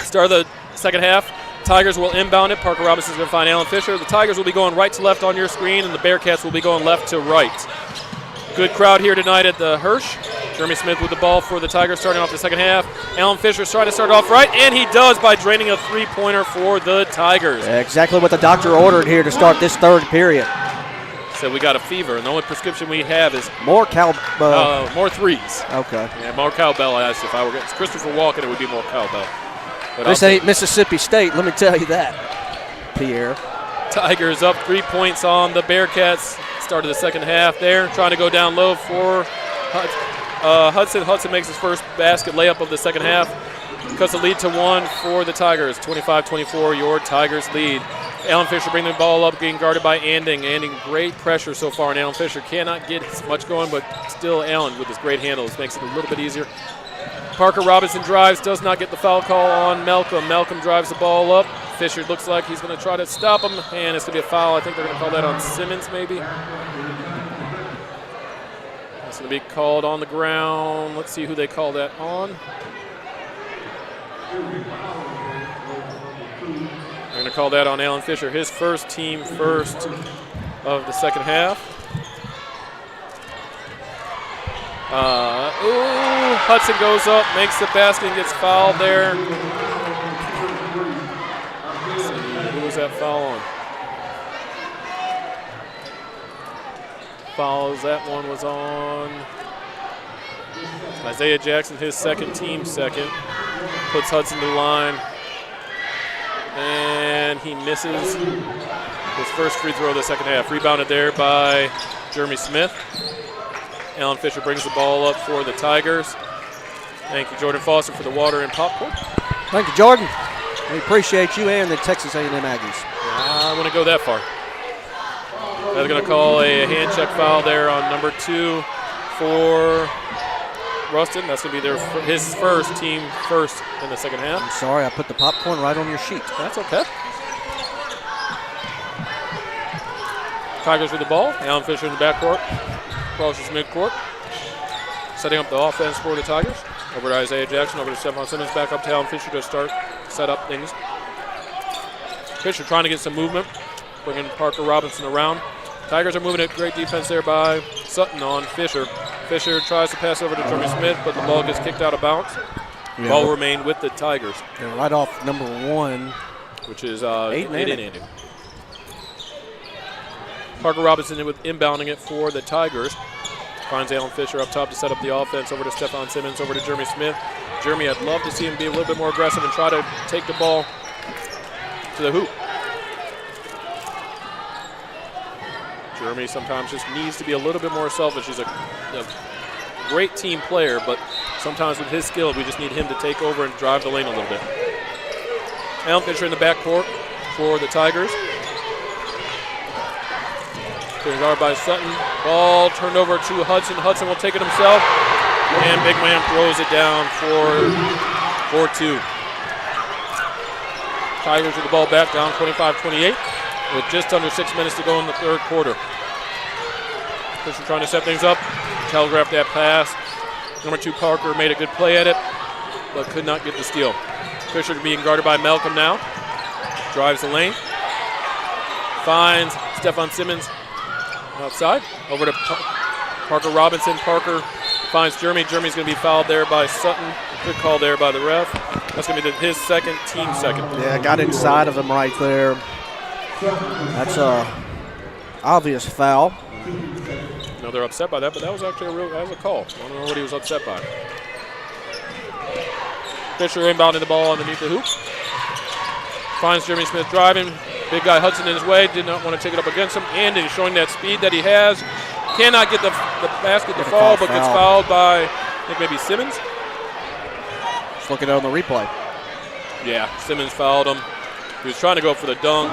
Start of the second half. Tigers will inbound it. Parker Robinson's going to find Alan Fisher. The Tigers will be going right to left on your screen, and the Bearcats will be going left to right. Good crowd here tonight at the Hersh. Jeremy Smith with the ball for the Tigers starting off the second half. Alan Fisher's trying to start off right, and he does by draining a 3-pointer for the Tigers. Exactly what the doctor ordered here to start this third period. So we got a fever, and the only prescription we have is more threes. Okay. Yeah, more cowbell. I asked if I were getting Christopher Walken, it would be more cowbell. But this ain't Mississippi State, let me tell you that, Pierre. Tigers up 3 points on the Bearcats. Start of the second half there. Trying to go down low for Hudson. Hudson makes his first basket layup of the second half. Cuts the lead to 1 for the Tigers. 25-24, your Tigers lead. Alan Fisher bringing the ball up, getting guarded by Anding. Anding, great pressure so far, and Alan Fisher cannot get much going, but still Alan with his great handles makes it a little bit easier. Parker Robinson drives, does not get the foul call on Malcolm. Malcolm drives the ball up. Fisher looks like he's going to try to stop him, and it's going to be a foul. I think they're going to call that on Simmons, maybe. It's going to be called on the ground. Let's see who they call that on. They're going to call that on Alan Fisher, his first team first of the second half. Hudson goes up, makes the basket, and gets fouled there. Let's see, who was that foul on? Fouls, that one was on Isaiah Jackson, his second, team second. Puts Hudson to the line. And he misses his first free throw of the second half. Rebounded there by Jeremy Smith. Alan Fisher brings the ball up for the Tigers. Thank you, Jordan Foster, for the water and popcorn. Thank you, Jordan. We appreciate you and the Texas A&M Aggies. I wouldn't go that far. They're going to call a hand check foul there on number 2 for Ruston. That's going to be his team first in the second half. I'm sorry, I put the popcorn right on your sheet. That's okay. Tigers with the ball. Alan Fisher in the backcourt. Crosses midcourt. Setting up the offense for the Tigers. Over to Isaiah Jackson, over to Stephon Simmons, back up to Alan Fisher to set up things. Fisher trying to get some movement, bringing Parker Robinson around. Tigers are moving it. Great defense there by Sutton on Fisher. Fisher tries to pass over to Jeremy Smith, but the ball gets kicked out of bounds. Yeah. Ball remained with the Tigers. And right off number 1. Which is Aiden Andy. Parker Robinson with inbounding it for the Tigers. Finds Alan Fisher up top to set up the offense. Over to Stephon Simmons, over to Jeremy Smith. Jeremy, I'd love to see him be a little bit more aggressive and try to take the ball to the hoop. Jeremy sometimes just needs to be a little bit more selfish. He's a great team player, but sometimes with his skill, we just need him to take over and drive the lane a little bit. Alan Fisher in the backcourt for the Tigers. Being guarded by Sutton. Ball turned over to Hudson. Hudson will take it himself. And big man throws it down for 2. Tigers with the ball back, down 25-28 with just under 6 minutes to go in the third quarter. Fisher trying to set things up. Telegraphed that pass. Number 2 Parker made a good play at it, but could not get the steal. Fisher being guarded by Malcolm now. Drives the lane. Finds Stephon Simmons outside. Over to Parker Robinson. Parker finds Jeremy. Jeremy's going to be fouled there by Sutton. Good call there by the ref. That's going to be his team second. Yeah, got inside of him right there. That's a obvious foul. No, they're upset by that, but that was actually a call. I don't know what he was upset by. Fisher inbounding the ball underneath the hoop. Finds Jeremy Smith driving. Big guy Hudson in his way. Did not want to take it up against him. And he's showing that speed that he has. Cannot get the basket to fall, but gets fouled by, I think maybe Simmons. Just looking on the replay. Yeah, Simmons fouled him. He was trying to go for the dunk.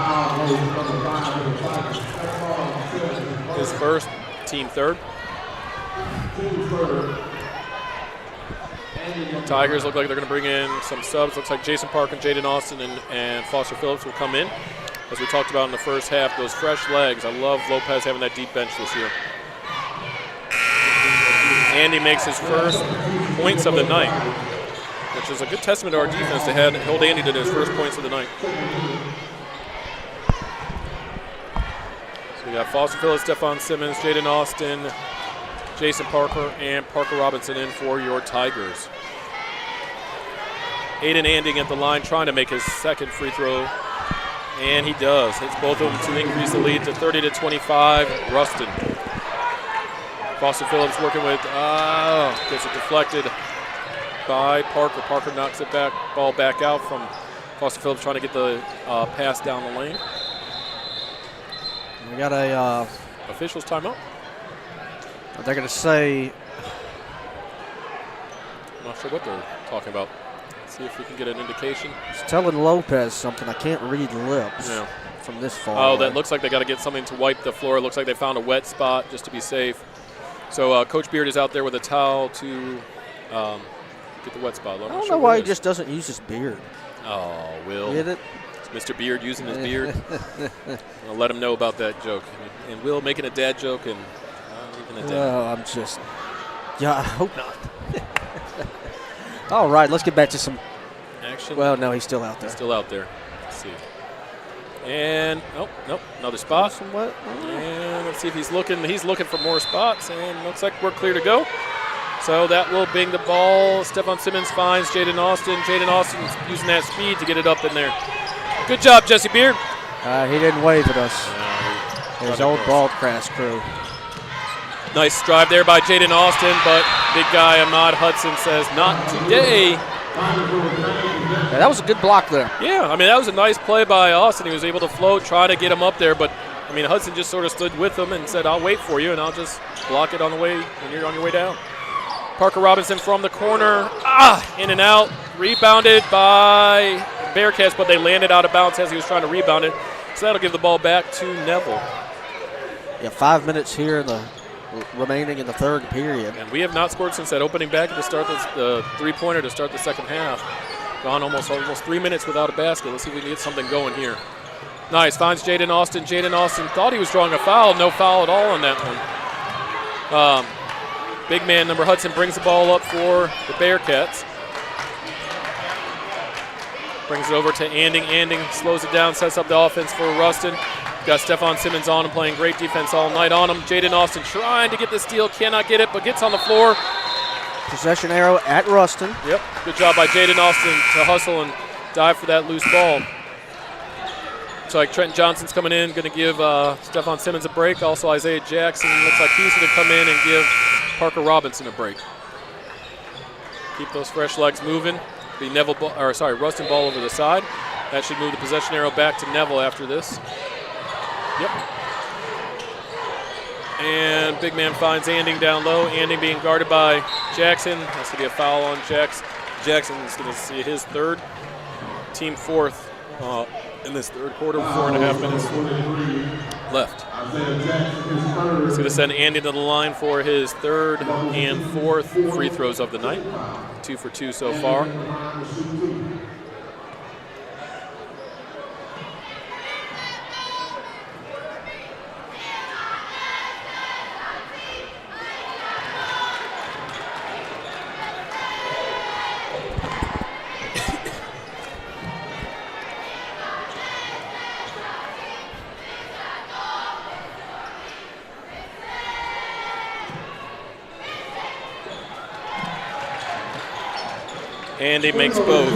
His first, team third. Tigers look like they're going to bring in some subs. Looks like Jason Park and Jaden Austin and Foster Phillips will come in. As we talked about in the first half, those fresh legs. I love Lopez having that deep bench this year. Andy makes his first points of the night, which is a good testament to our defense to hold Andy to his first points of the night. So we got Foster Phillips, Stephon Simmons, Jaden Austin, Jason Parker, and Parker Robinson in for your Tigers. Aiden Anding at the line trying to make his second free throw, and he does. Hits both of them to increase the lead to 30-25, Ruston. Foster Phillips working with, gets it deflected by Parker. Parker knocks it back, ball back out from Foster Phillips trying to get the pass down the lane. We got a officials timeout. They're going to say, I'm not sure what they're talking about. Let's see if we can get an indication. It's telling Lopez something. I can't read lips from this far. Oh, that looks like they got to get something to wipe the floor. It looks like they found a wet spot just to be safe. So Coach Beard is out there with a towel to get the wet spot. I don't know why he just doesn't use his beard. Oh, Will. Get it? It's Mr. Beard using his beard. I'll let him know about that joke. And Will making a dad joke and even a dad. No, I hope not. All right, let's get back to some action. Well, no, he's still out there. He's still out there. Let's see. And nope, another spot. And let's see if he's looking. He's looking for more spots, and looks like we're clear to go. So that will bing the ball. Stephon Simmons finds Jaden Austin. Jaden Austin using that speed to get it up in there. Good job, Jesse Beard. He didn't wave at us. His old Baldcrass crew. Nice drive there by Jaden Austin, but big guy Ahmad Hudson says, not today. Yeah, that was a good block there. Yeah, I mean, that was a nice play by Austin. He was able to float, try to get him up there, but, I mean, Hudson just sort of stood with him and said, I'll wait for you, and I'll just block it on the way when you're on your way down. Parker Robinson from the corner, in and out, rebounded by Bearcats, but they landed out of bounds as he was trying to rebound it. So that'll give the ball back to Neville. Yeah, 5 minutes here remaining in the third period. And we have not scored since that opening basket to start the three-pointer to start the second half. Gone almost 3 minutes without a basket. Let's see if we can get something going here. Nice, finds Jaden Austin. Jaden Austin thought he was drawing a foul. No foul at all on that one. Big man number Hudson brings the ball up for the Bearcats. Brings it over to Anding. Anding slows it down, sets up the offense for Ruston. Got Stephon Simmons on him, playing great defense all night on him. Jaden Austin trying to get the steal, cannot get it, but gets on the floor. Possession arrow at Ruston. Yep, good job by Jaden Austin to hustle and dive for that loose ball. Looks like Trenton Johnson's coming in, going to give Stephon Simmons a break. Also Isaiah Jackson looks like he's going to come in and give Parker Robinson a break. Keep those fresh legs moving. Be Ruston ball over the side. That should move the possession arrow back to Neville after this. Yep. And big man finds Anding down low. Anding being guarded by Jackson. That's going to be a foul on Jackson. Jackson is going to see his third, team fourth in this third quarter. 4.5 minutes left. He's going to send Anding to the line for his third and fourth free throws of the night. 2 for 2 so far. And he makes both.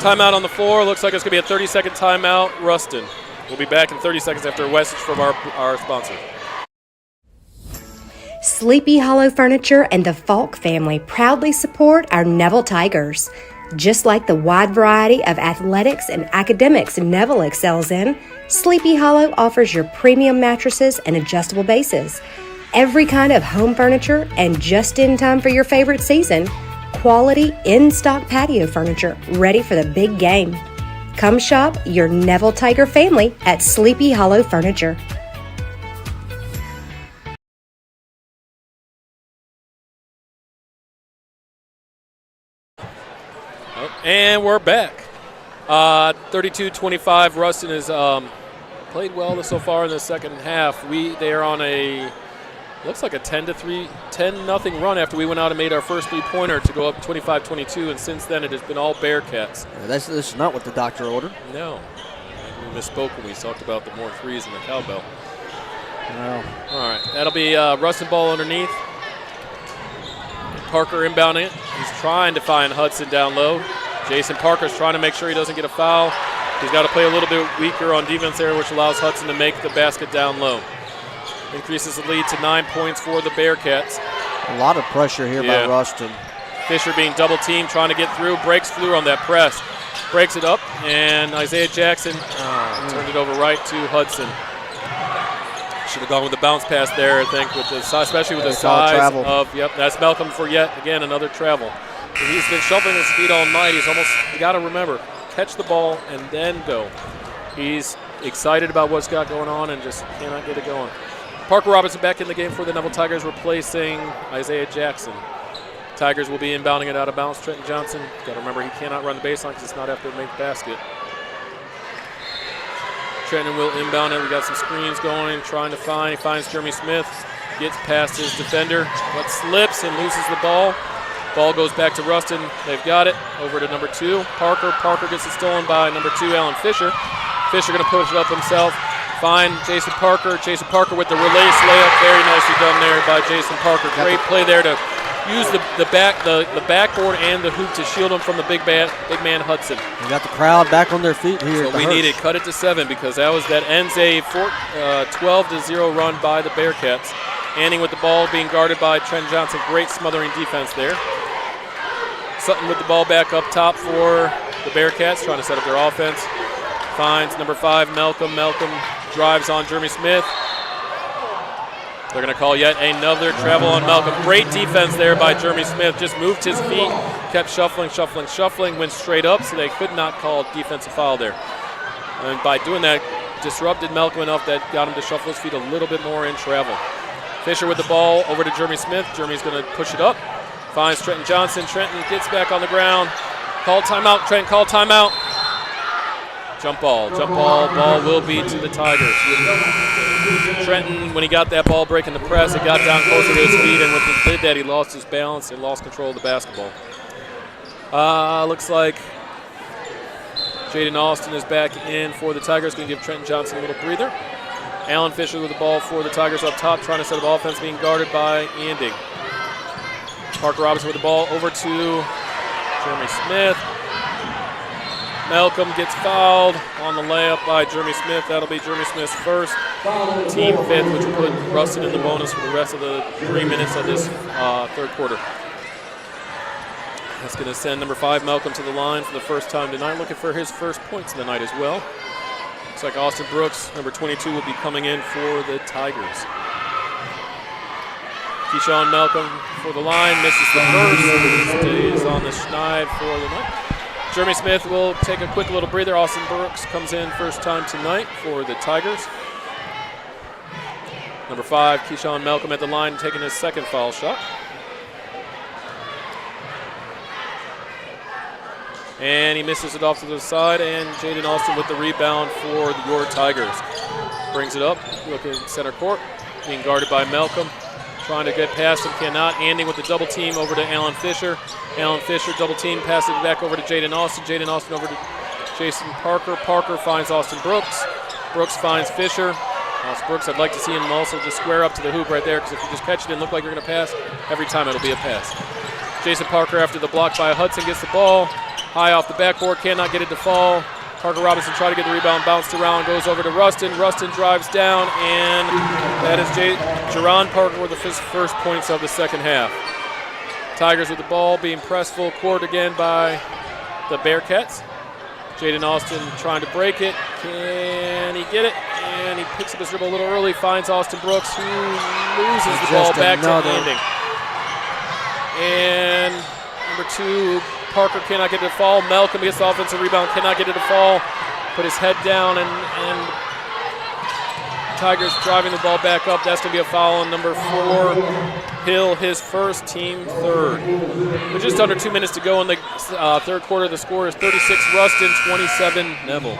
Timeout on the floor. Looks like it's going to be a 30-second timeout. Ruston. We'll be back in 30 seconds after a message from our sponsor. Sleepy Hollow Furniture and the Falk family proudly support our Neville Tigers. Just like the wide variety of athletics and academics Neville excels in, Sleepy Hollow offers your premium mattresses and adjustable bases, every kind of home furniture, and just in time for your favorite season, quality in-stock patio furniture ready for the big game. Come shop your Neville Tiger family at Sleepy Hollow Furniture. And we're back. 32-25. Ruston has played well so far in the second half. They are on looks like a 10-0 run after we went out and made our first three-pointer to go up 25-22, and since then it has been all Bearcats. Yeah, this is not what the doctor ordered. No. We misspoke when we talked about the more threes and the cowbell. Wow. All right, that'll be Ruston ball underneath. Parker inbounding it. He's trying to find Hudson down low. Jason Parker's trying to make sure he doesn't get a foul. He's got to play a little bit weaker on defense there, which allows Hudson to make the basket down low. Increases the lead to 9 points for the Bearcats. A lot of pressure here by Ruston. Fisher being double teamed, trying to get through, breaks through on that press. Breaks it up, and Isaiah Jackson turned it over right to Hudson. Should have gone with the bounce pass there, I think, especially with the size of, that's Malcolm for yet again another travel. He's been shuffling his feet all night. You got to remember, catch the ball and then go. He's excited about what's got going on and just cannot get it going. Parker Robinson back in the game for the Neville Tigers, replacing Isaiah Jackson. Tigers will be inbounding it out of bounds. Trenton Johnson, got to remember he cannot run the baseline because it's not after the make basket. Trenton will inbound it. We got some screens going, trying to find. He finds Jeremy Smith, gets past his defender, but slips and loses the ball. Ball goes back to Ruston. They've got it over to number 2, Parker. Parker gets it stolen by number 2, Alan Fisher. Fisher going to push it up himself. Find Jason Parker. Jason Parker with the release layup. Very nicely done there by Jason Parker. Great play there to use the backboard and the hoop to shield him from the big man Hudson. We got the crowd back on their feet here. So we need to cut it to 7 because that ends a 12-0 run by the Bearcats. Anding with the ball, being guarded by Trent Johnson. Great smothering defense there. Sutton with the ball back up top for the Bearcats, trying to set up their offense. Finds number 5, Malcolm. Malcolm drives on Jeremy Smith. They're going to call yet another travel on Malcolm. Great defense there by Jeremy Smith. Just moved his feet, kept shuffling, went straight up, so they could not call defensive foul there. And by doing that, disrupted Malcolm enough that got him to shuffle his feet a little bit more and travel. Fisher with the ball over to Jeremy Smith. Jeremy's going to push it up. Finds Trenton Johnson. Trenton gets back on the ground. Call timeout. Trenton, call timeout. Jump ball. Ball will be to the Tigers. Trenton, when he got that ball breaking the press, it got down closer to his feet, and when he did that, he lost his balance and lost control of the basketball. Looks like Jaden Austin is back in for the Tigers. Going to give Trenton Johnson a little breather. Alan Fisher with the ball for the Tigers up top, trying to set up offense, being guarded by Anding. Parker Robinson with the ball over to Jeremy Smith. Malcolm gets fouled on the layup by Jeremy Smith. That'll be Jeremy Smith's first, team fifth, which will put Ruston in the bonus for the rest of the 3 minutes of this third quarter. That's going to send number 5, Malcolm, to the line for the first time tonight, looking for his first points of the night as well. Looks like Austin Brooks, number 22, will be coming in for the Tigers. Keyshawn Malcolm for the line, misses the first, stays on the schneid for the night. Jeremy Smith will take a quick little breather. Austin Brooks comes in first time tonight for the Tigers. Number 5, Keyshawn Malcolm at the line, taking his second foul shot. And he misses it off to the side, and Jaden Austin with the rebound for your Tigers. Brings it up, looking center court, being guarded by Malcolm. Trying to get past him, cannot. Anding with the double team over to Alan Fisher. Alan Fisher double team, passes it back over to Jaden Austin. Jaden Austin over to Jason Parker. Parker finds Austin Brooks. Brooks finds Fisher. Austin Brooks, I'd like to see him also just square up to the hoop right there, because if you just catch it and look like you're going to pass, every time it'll be a pass. Jason Parker, after the block by Hudson, gets the ball. High off the backboard, cannot get it to fall. Parker Robinson tried to get the rebound, bounced around, goes over to Ruston. Ruston drives down, and that is Jerron Parker with his first points of the second half. Tigers with the ball, being pressed full court again by the Bearcats. Jaden Austin trying to break it. Can he get it? And he picks up his dribble a little early, finds Austin Brooks, who loses the ball back to Anding. And number 2, Parker cannot get it to fall. Malcolm gets the offensive rebound, cannot get it to fall. Put his head down, and Tigers driving the ball back up. That's going to be a foul on number 4, Hill, his first, team third. With just under 2 minutes to go in the third quarter, the score is 36 Ruston, 27 Neville.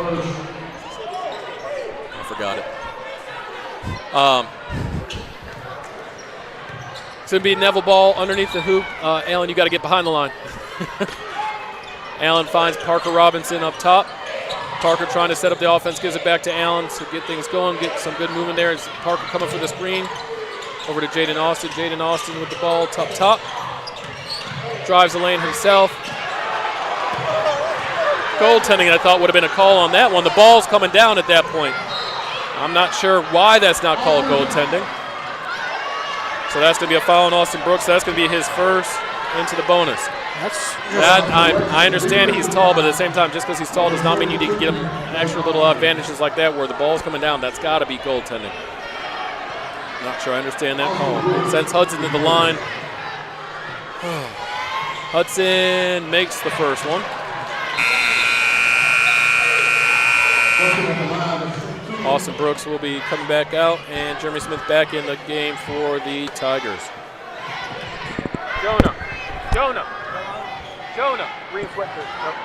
I forgot it. It's going to be Neville ball underneath the hoop. Alan, you got to get behind the line. Allen finds Parker Robinson up top. Parker trying to set up the offense, gives it back to Allen to get things going, get some good movement there. It's Parker coming for the screen. Over to Jaden Austin. Jaden Austin with the ball up top. Drives the lane himself. Goaltending, I thought, would have been a call on that one. The ball's coming down at that point. I'm not sure why that's not called goaltending. So that's going to be a foul on Austin Brooks. That's going to be his first into the bonus. I understand he's tall, but at the same time, just because he's tall does not mean you need to get him extra little advantages like that where the ball's coming down. That's got to be goaltending. Not sure I understand that call. Sends Hudson to the line. Hudson makes the first one. Austin Brooks will be coming back out, and Jeremy Smith back in the game for the Tigers. Jonah. Green sweatshirt. Nope.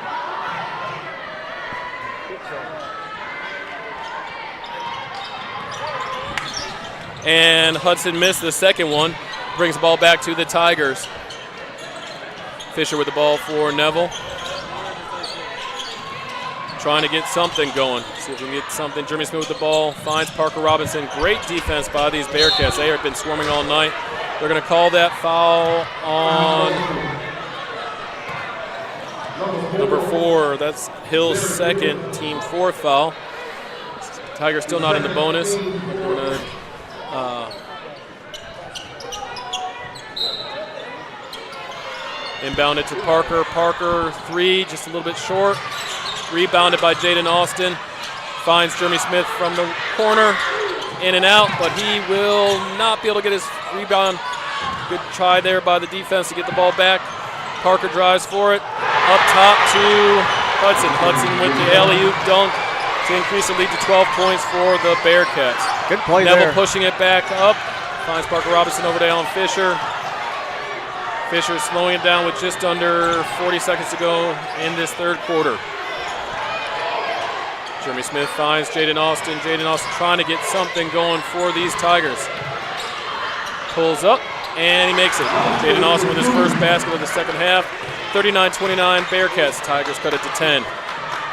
And Hudson missed the second one. Brings the ball back to the Tigers. Fisher with the ball for Neville. Trying to get something going. See if we can get something. Jeremy Smith with the ball. Finds Parker Robinson. Great defense by these Bearcats. They have been swarming all night. They're going to call that foul on number 4. That's Hill's second, team 4th foul. Tigers still not in the bonus. We're going to inbound it to Parker. Parker, 3, just a little bit short. Rebounded by Jaden Austin. finds Jeremy Smith from the corner, in and out, but he will not be able to get his rebound. Good try there by the defense to get the ball back. Parker drives for it. Up top to Hudson. Hudson with the alley-oop dunk to increase the lead to 12 points for the Bearcats. Good play Neville there. pushing it back up. Finds Parker Robinson over to Alan Fisher. Fisher slowing it down with just under 40 seconds to go in this third quarter. Jeremy Smith finds Jaden Austin. Jaden Austin trying to get something going for these Tigers. Pulls up, and he makes it. Jaden Austin with his first basket of the second half. 39-29 Bearcats. Tigers cut it to 10.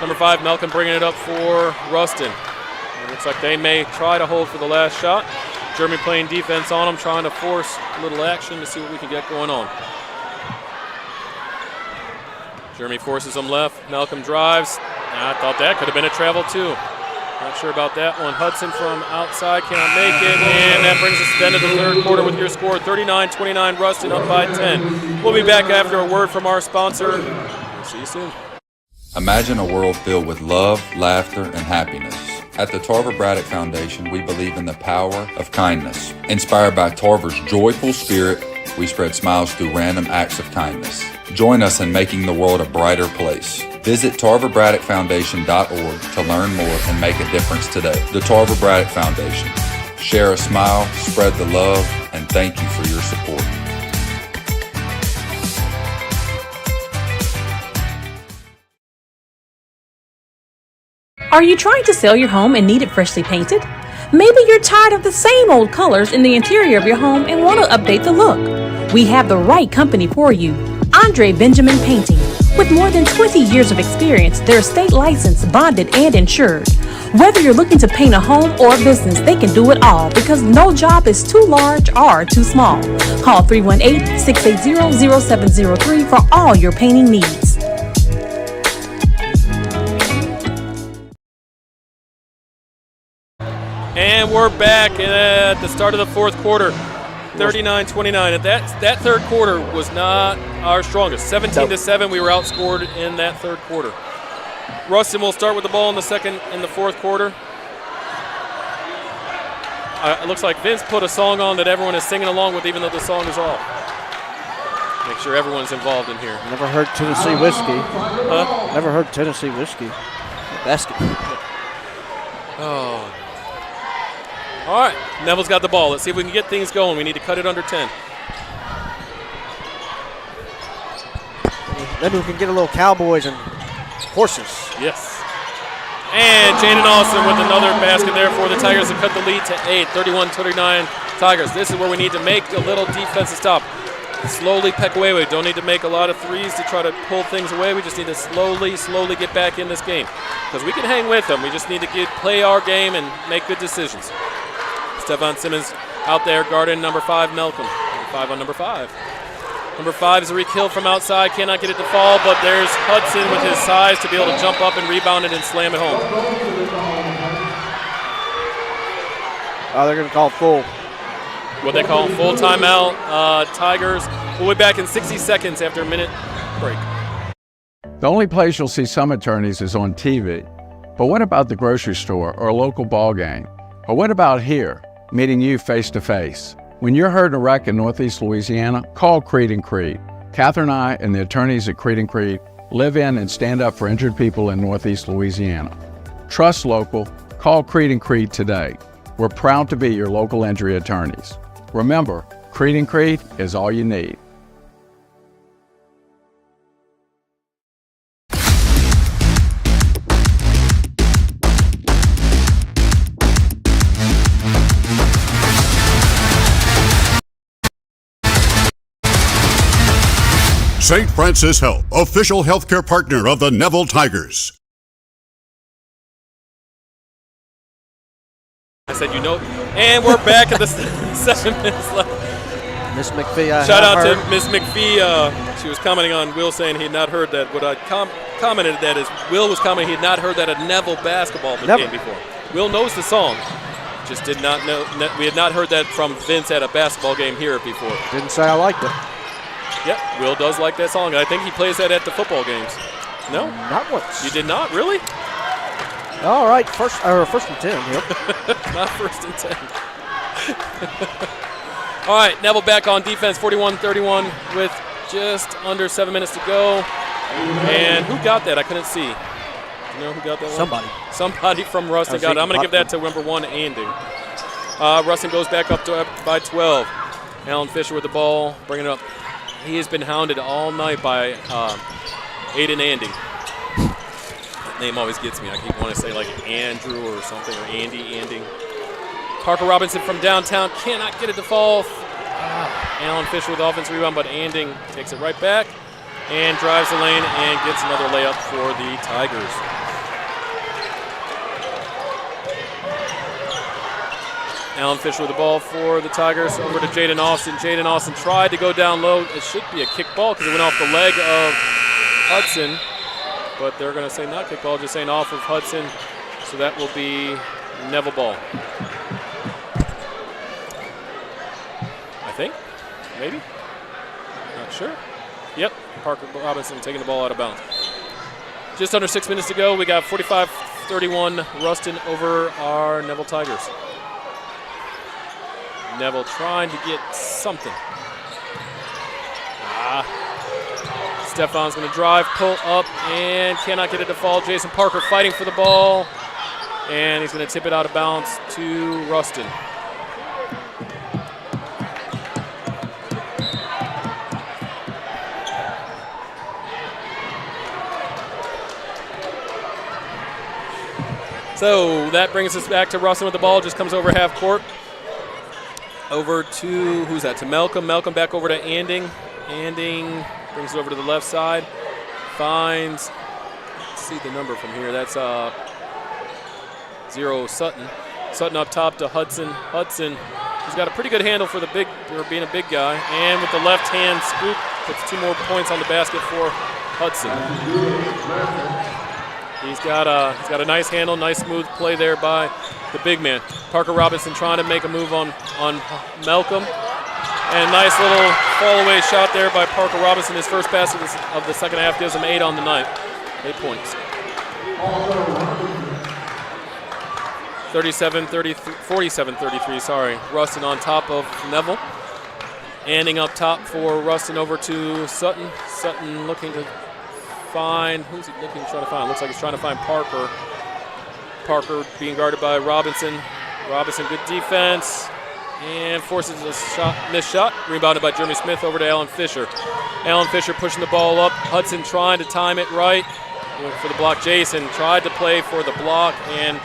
Number 5, Malcolm bringing it up for Ruston. It looks like they may try to hold for the last shot. Jeremy playing defense on him, trying to force a little action to see what we can get going on. Jeremy forces him left. Malcolm drives. I thought that could have been a travel too. Not sure about that one. Hudson from outside cannot make it, and that brings us to the end of the third quarter with your score 39-29, Ruston up by 10. We'll be back after a word from our sponsor. See you soon. Imagine a world filled with love, laughter, and happiness. At the Tarver Braddock Foundation, we believe in the power of kindness. Inspired by Tarver's joyful spirit, we spread smiles through random acts of kindness. Join us in making the world a brighter place. Visit TarverBraddockFoundation.org to learn more and make a difference today. The Tarver Braddock Foundation. Share a smile, spread the love, and thank you for your support. Are you trying to sell your home and need it freshly painted? Maybe you're tired of the same old colors in the interior of your home and want to update the look. We have the right company for you. Andre Benjamin Painting. With more than 20 years of experience, they're state licensed, bonded, and insured. Whether you're looking to paint a home or a business, they can do it all because no job is too large or too small. Call 318-680-0703 for all your painting needs. And we're back at the start of the fourth quarter, 39-29. And that third quarter was not our strongest. 17-7, we were outscored in that third quarter. Ruston will start with the ball in the fourth quarter. It looks like Vince put a song on that everyone is singing along with, even though the song is off. Make sure everyone's involved in here. Never heard Tennessee whiskey. Huh? Never heard Tennessee whiskey. Basketball. Oh. All right, Neville's got the ball. Let's see if we can get things going. We need to cut it under 10. Maybe we can get a little Cowboys and horses. Yes. And Jaden Austin with another basket there for the Tigers to cut the lead to 8, 31-29 Tigers. This is where we need to make a little defensive stop. Slowly peck away. We don't need to make a lot of threes to try to pull things away. We just need to slowly get back in this game. Because we can hang with them. We just need to play our game and make good decisions. Stephon Simmons out there guarding number 5, Malcolm. 5 on number 5. Number 5 is Reek Hill from outside. Cannot get it to fall, but there's Hudson with his size to be able to jump up and rebound it and slam it home. Oh, they're going to call full. What they call full timeout. Tigers. We'll be back in 60 seconds after a minute break. The only place you'll see some attorneys is on TV. But what about the grocery store or a local ball game? Or what about here, meeting you face to face? When you're hurt in a wreck in Northeast Louisiana, call Creed & Creed. Catherine and I and the attorneys at Creed & Creed live in and stand up for injured people in Northeast Louisiana. Trust local, call Creed & Creed today. We're proud to be your local injury attorneys. Remember, Creed & Creed is all you need. St. Francis Health, official healthcare partner of the Neville Tigers. I said, and we're back at the 7 minutes left. Miss McPhee, Shout out to Miss McPhee. She was commenting on Will saying he had not heard that. What I commented that is Will was commenting he had not heard that at Neville basketball game before. Will knows the song, just did not know. We had not heard that from Vince at a basketball game here before. Didn't say I liked it. Yep, Will does like that song. I think he plays that at the football games. No? Not once. You did not? Really? All right, first and 10. Yep. Not first and 10. All right, Neville back on defense, 41-31 with just under 7 minutes to go. And who got that? I couldn't see. You know who got that one? Somebody from Ruston got it. I'm going to give that to number 1, Andy. Ruston goes back up by 12. Alan Fisher with the ball, bringing it up. He has been hounded all night by Aiden Andy. That name always gets me. I keep wanting to say like Andrew or something, or Andy. Parker Robinson from downtown cannot get it to fall. Alan Fisher with the offensive rebound, but Anding takes it right back and drives the lane and gets another layup for the Tigers. Alan Fisher with the ball for the Tigers. Over to Jaden Austin. Jaden Austin tried to go down low. It should be a kick ball because it went off the leg of Hudson. But they're going to say not kick ball, just saying off of Hudson. So that will be Neville ball. I think. Maybe. Not sure. Yep. Parker Robinson taking the ball out of bounds. Just under 6 minutes to go. We got 45-31 Ruston over our Neville Tigers. Neville trying to get something. Stefan's going to drive, pull up, and cannot get it to fall. Jason Parker fighting for the ball, and he's going to tip it out of bounds to Ruston. So that brings us back to Ruston with the ball. Just comes over half court. Over to, who's that? To Malcolm. Malcolm back over to Anding. Anding brings it over to the left side. Finds, let's see the number from here. That's 0 Sutton. Sutton up top to Hudson. Hudson, he's got a pretty good handle for being a big guy. And with the left hand scoop, puts 2 more points on the basket for Hudson. He's got a nice handle, nice smooth play there by the big man. Parker Robinson trying to make a move on Malcolm. And nice little fall-away shot there by Parker Robinson. His first pass of the second half gives him 8 on the night. 8 points. 47-33, sorry. Ruston on top of Neville. Anding up top for Ruston over to Sutton. Sutton looking to find, who's he looking to try to find? Looks like he's trying to find Parker. Parker being guarded by Robinson. Robinson, good defense. And forces a missed shot. Rebounded by Jeremy Smith over to Alan Fisher. Alan Fisher pushing the ball up. Hudson trying to time it right. Went for the block. Jason tried to play for the block and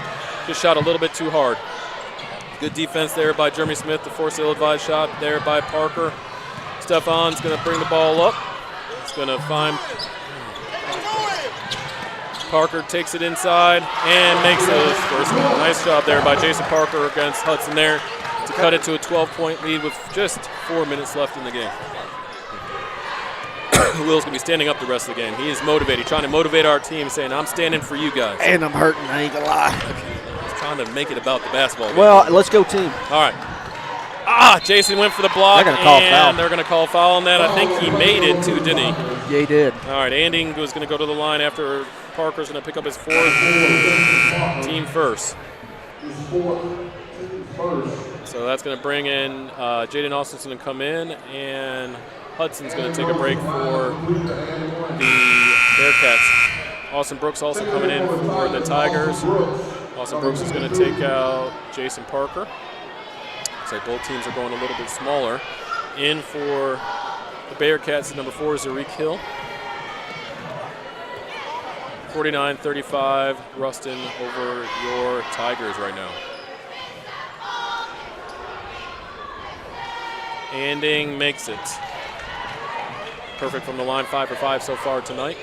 just shot a little bit too hard. Good defense there by Jeremy Smith to force the ill-advised shot there by Parker. Stefan's going to bring the ball up. He's going to find Parker, takes it inside and makes his first goal. Nice job there by Jason Parker against Hudson there to cut it to a 12-point lead with just 4 minutes left in the game. Will's going to be standing up the rest of the game. He is motivated, trying to motivate our team, saying, I'm standing for you guys. And I'm hurting, I ain't going to lie. He's trying to make it about the basketball game. Well, let's go team. All right. Jason went for the block, they're gonna call foul. They're going to call foul on that. I think he made it too, didn't he? Yeah, he did. All right, Anding was going to go to the line after Parker's going to pick up his 4th team first. So that's going to bring in Jaden Austin's going to come in, and Hudson's going to take a break for the Bearcats. Austin Brooks also coming in for the Tigers. Austin Brooks is going to take out Jason Parker. Looks like both teams are going a little bit smaller. In for the Bearcats, number 4 is Zariq Hill. 49-35, Ruston over your Tigers right now. Anding makes it. Perfect from the line, 5 for 5 so far tonight.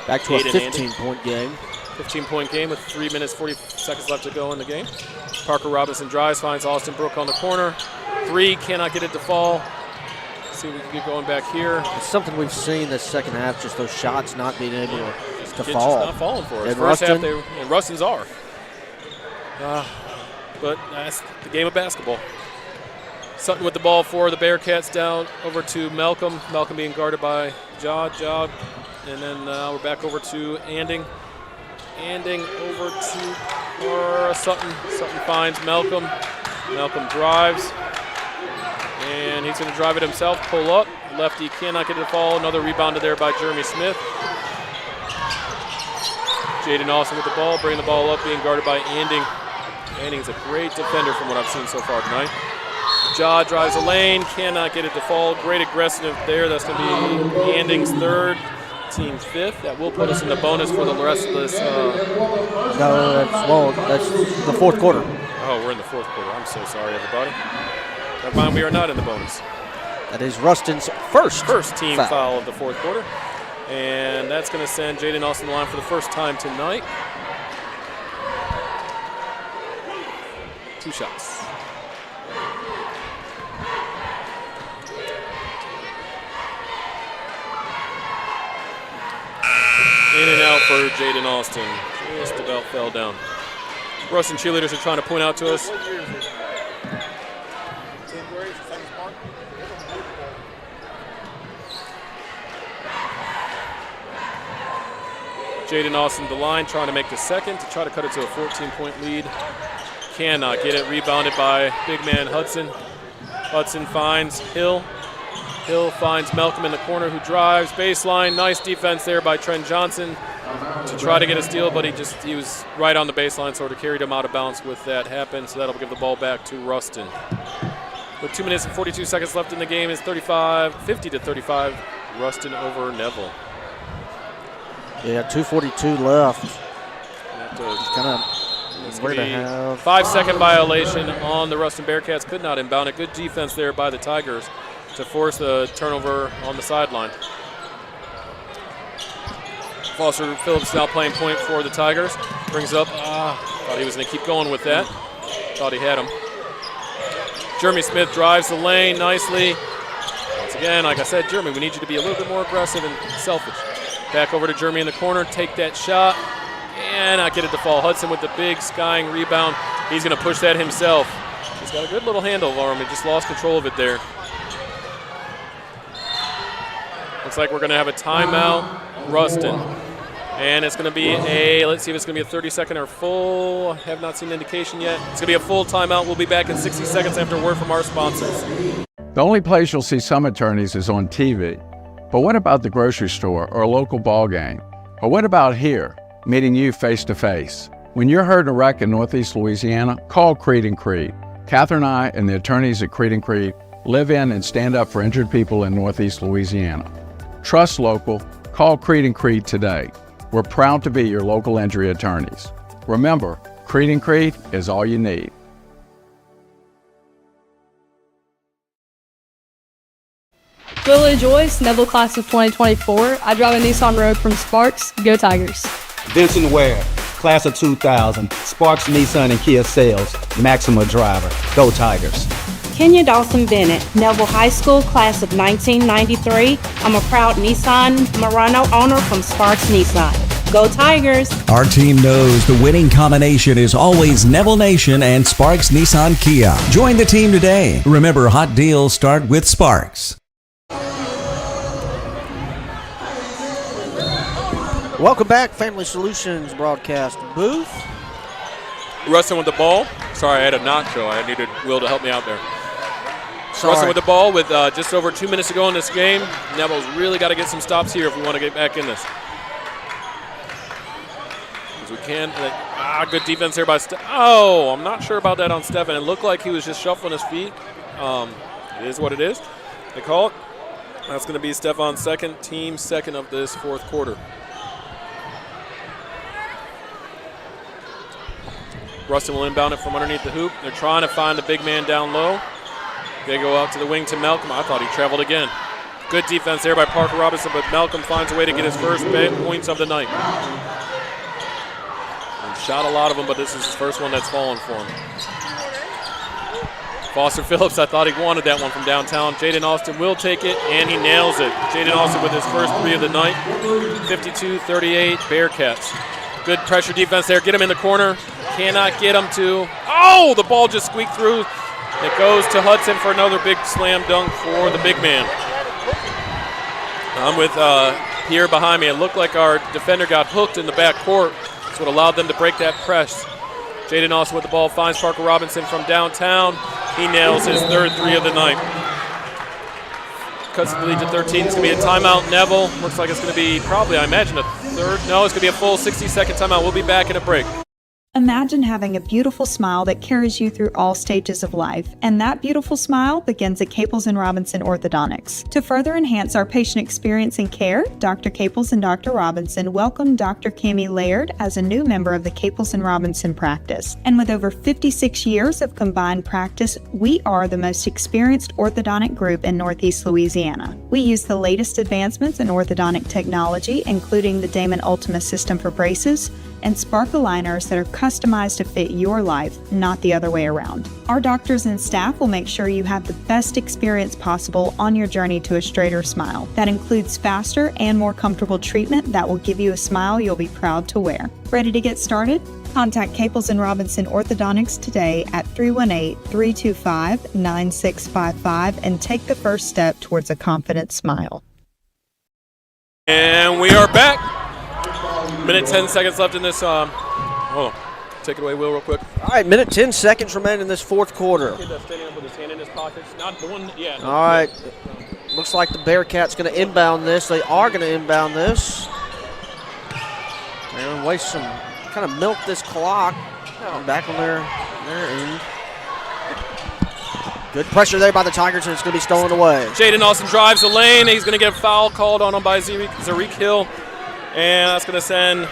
Back to a 15-point game. 15-point game with 3 minutes, 40 seconds left to go in the game. Parker Robinson drives, finds Austin Brook on the corner. 3, cannot get it to fall. Let's see if we can get going back here. It's something we've seen this second half, just those shots not being able to fall. Just not falling for us. And First Ruston, half, and Ruston's are. But that's the game of basketball. Sutton with the ball for the Bearcats, down over to Malcolm. Malcolm being guarded by Jod. And then we're back over to Anding. Anding over to Sutton. Sutton finds Malcolm. Malcolm drives. And he's going to drive it himself, pull up. Lefty cannot get it to fall. Another rebounded there by Jeremy Smith. Jaden Austin with the ball, bringing the ball up, being guarded by Anding. Anding's a great defender from what I've seen so far tonight. Ja drives the lane, cannot get it to fall. Great aggressive there. That's going to be Anding's third, team's fifth. That will put us in the bonus for the rest of this. No, that's the fourth quarter. Oh, we're in the fourth quarter. I'm so sorry, everybody. Never mind, we are not in the bonus. That is Ruston's first team foul of the fourth quarter. And that's going to send Jaden Austin to the line for the first time tonight. 2 shots. In and out for Jaden Austin. Just about fell down. Ruston cheerleaders are trying to point out to us. Jaden Austin to the line, trying to make the second to try to cut it to a 14-point lead. Cannot get it. Rebounded by big man Hudson. Hudson finds Hill. Hill finds Malcolm in the corner, who drives baseline. Nice defense there by Trent Johnson to try to get a steal, but he was right on the baseline, sort of carried him out of bounds with that happen. So that'll give the ball back to Ruston. With 2 minutes and 42 seconds left in the game, it's 50-35. Ruston over Neville. Yeah, 2:42 left. Just kind of 5-second violation on the Ruston Bearcats. Could not inbound it. Good defense there by the Tigers to force the turnover on the sideline. Foster Phillips now playing point for the Tigers. Brings up, thought he was going to keep going with that. Thought he had him. Jeremy Smith drives the lane nicely. Once again, like I said, Jeremy, we need you to be a little bit more aggressive and selfish. Back over to Jeremy in the corner, take that shot, and not get it to fall. Hudson with the big skying rebound. He's going to push that himself. He's got a good little handle on him. He just lost control of it there. Looks like we're going to have a timeout, Ruston. And it's going to be let's see if it's going to be a 30-second or full. I have not seen an indication yet. It's going to be a full timeout. We'll be back in 60 seconds after a word from our sponsors. The only place you'll see some attorneys is on TV. But what about the grocery store or a local ball game? Or what about here, meeting you face to face? When you're hurt in a wreck in Northeast Louisiana, call Creed & Creed. Catherine and I and the attorneys at Creed & Creed live in and stand up for injured people in Northeast Louisiana. Trust local, call Creed & Creed today. We're proud to be your local injury attorneys. Remember, Creed & Creed is all you need. Willa Joyce, Neville Class of 2024. I drive a Nissan Rogue from Sparks. Go Tigers. Vincent Ware, Class of 2000. Sparks Nissan and Kia Sales. Maxima Driver. Go Tigers. Kenya Dawson Bennett, Neville High School, Class of 1993. I'm a proud Nissan Murano owner from Sparks Nissan. Go Tigers! Our team knows the winning combination is always Neville Nation and Sparks Nissan Kia. Join the team today. Remember, hot deals start with Sparks. Welcome back, Family Solutions broadcast booth. Ruston with the ball. Sorry, I had a nacho. I needed Will to help me out there. Sorry. Ruston with the ball with just over 2 minutes to go in this game. Neville's really got to get some stops here if we want to get back in this. As we can. Good defense there by I'm not sure about that on Stefan. It looked like he was just shuffling his feet. It is what it is. They call it. That's going to be Stefan's second, team second of this fourth quarter. Ruston will inbound it from underneath the hoop. They're trying to find the big man down low. They go out to the wing to Malcolm. I thought he traveled again. Good defense there by Parker Robinson, but Malcolm finds a way to get his first points of the night. And shot a lot of them, but this is his first one that's fallen for him. Foster Phillips, I thought he wanted that one from downtown. Jaden Austin will take it, and he nails it. Jaden Austin with his first three of the night. 52-38 Bearcats. Good pressure defense there. Get him in the corner. Cannot get him to. Oh, the ball just squeaked through. It goes to Hudson for another big slam dunk for the big man. I'm with Pierre behind me. It looked like our defender got hooked in the back court, That's what allowed them to break that press. Jaden Austin with the ball finds Parker Robinson from downtown. He nails his third three of the night. Cuts the lead to 13. It's going to be a timeout. Neville. Looks like it's going to be probably, I imagine, a third. No, it's going to be a full 60-second timeout. We'll be back in a break. Imagine having a beautiful smile that carries you through all stages of life, and that beautiful smile begins at Caples & Robinson Orthodontics. To further enhance our patient experience and care, Dr. Caples and Dr. Robinson welcome Dr. Cammie Laird as a new member of the Caples & Robinson practice. And with over 56 years of combined practice, we are the most experienced orthodontic group in Northeast Louisiana. We use the latest advancements in orthodontic technology, including the Damon Ultima system for braces, and Spark aligners that are customized to fit your life, not the other way around. Our doctors and staff will make sure you have the best experience possible on your journey to a straighter smile. That includes faster and more comfortable treatment that will give you a smile you'll be proud to wear. Ready to get started? Contact Caples & Robinson Orthodontics today at 318-325-9655 and take the first step towards a confident smile. And we are back. Minute 10 seconds left in this. Take it away, Will, real quick. All right, minute 10 seconds remain in this fourth quarter. Kid that's standing up with his hand in his pocket. Not the one, yeah. All right. Looks like the Bearcats going to inbound this. They are going to inbound this. They're going to waste some, kind of milk this clock. Back on their end. Good pressure there by the Tigers, and it's going to be stolen away. Jaden Austin drives the lane. He's going to get a foul called on him by Zarik Hill. And that's going to send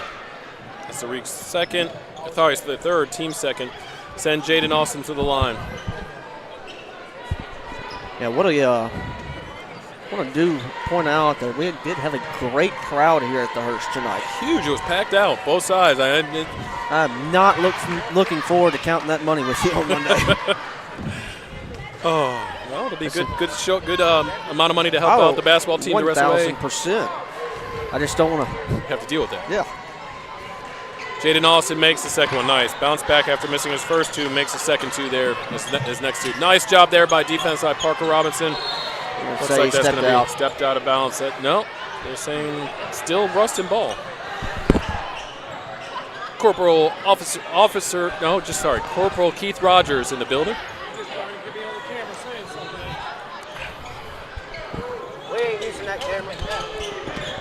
Zarik's second. I thought it was the third, team second. Send Jaden Austin to the line. Yeah, what I want to point out that we did have a great crowd here at the Hershal tonight. Huge. It was packed out, both sides. I'm not looking forward to counting that money with you on Monday. Well, it'll be good show, good amount of money to help out the basketball team the rest of the way. 1,000%. I just don't want to have to deal with that. Yeah. Jaden Austin makes the second one. Nice. Bounce back after missing his first two. Makes the second two there. His next two. Nice job there by defense side Parker Robinson. Looks like that's going to be stepped out of bounds. No, they're saying still Ruston ball. Corporal Keith Rogers in the building. We ain't using that camera.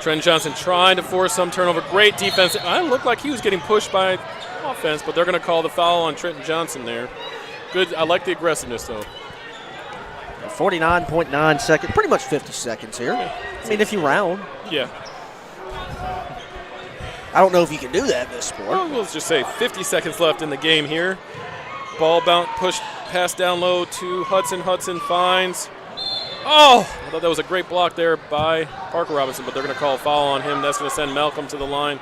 Trent Johnson trying to force some turnover. Great defense. It looked like he was getting pushed by offense, but they're going to call the foul on Trenton Johnson there. Good. I like the aggressiveness, though. 49.9 seconds. Pretty much 50 seconds here. I mean, if you round. Yeah. I don't know if you can do that in this sport. Well, let's just say 50 seconds left in the game here. Ball bounce, push, pass down low to Hudson. Hudson finds. Oh, I thought that was a great block there by Parker Robinson, but they're going to call a foul on him. That's going to send Malcolm to the line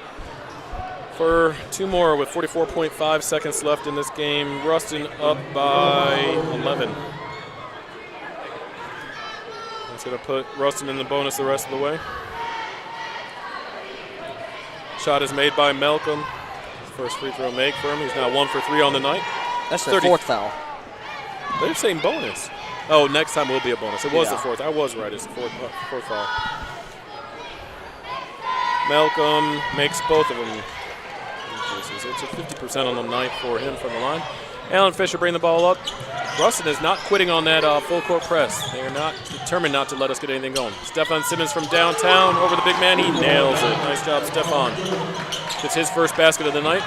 for two more with 44.5 seconds left in this game. Ruston up by 11. That's going to put Ruston in the bonus the rest of the way. Shot is made by Malcolm. First free throw make for him. He's now 1 for 3 on the night. That's the fourth foul. They're saying bonus. Oh, next time will be a bonus. It was the fourth. I was right. It's the fourth foul. Malcolm makes both of them. It's a 50% on the night for him from the line. Alan Fisher bring the ball up. Ruston is not quitting on that full court press. They are not determined not to let us get anything going. Stephon Simmons from downtown over the big man. He nails it. Nice job, Stephon. It's his first basket of the night.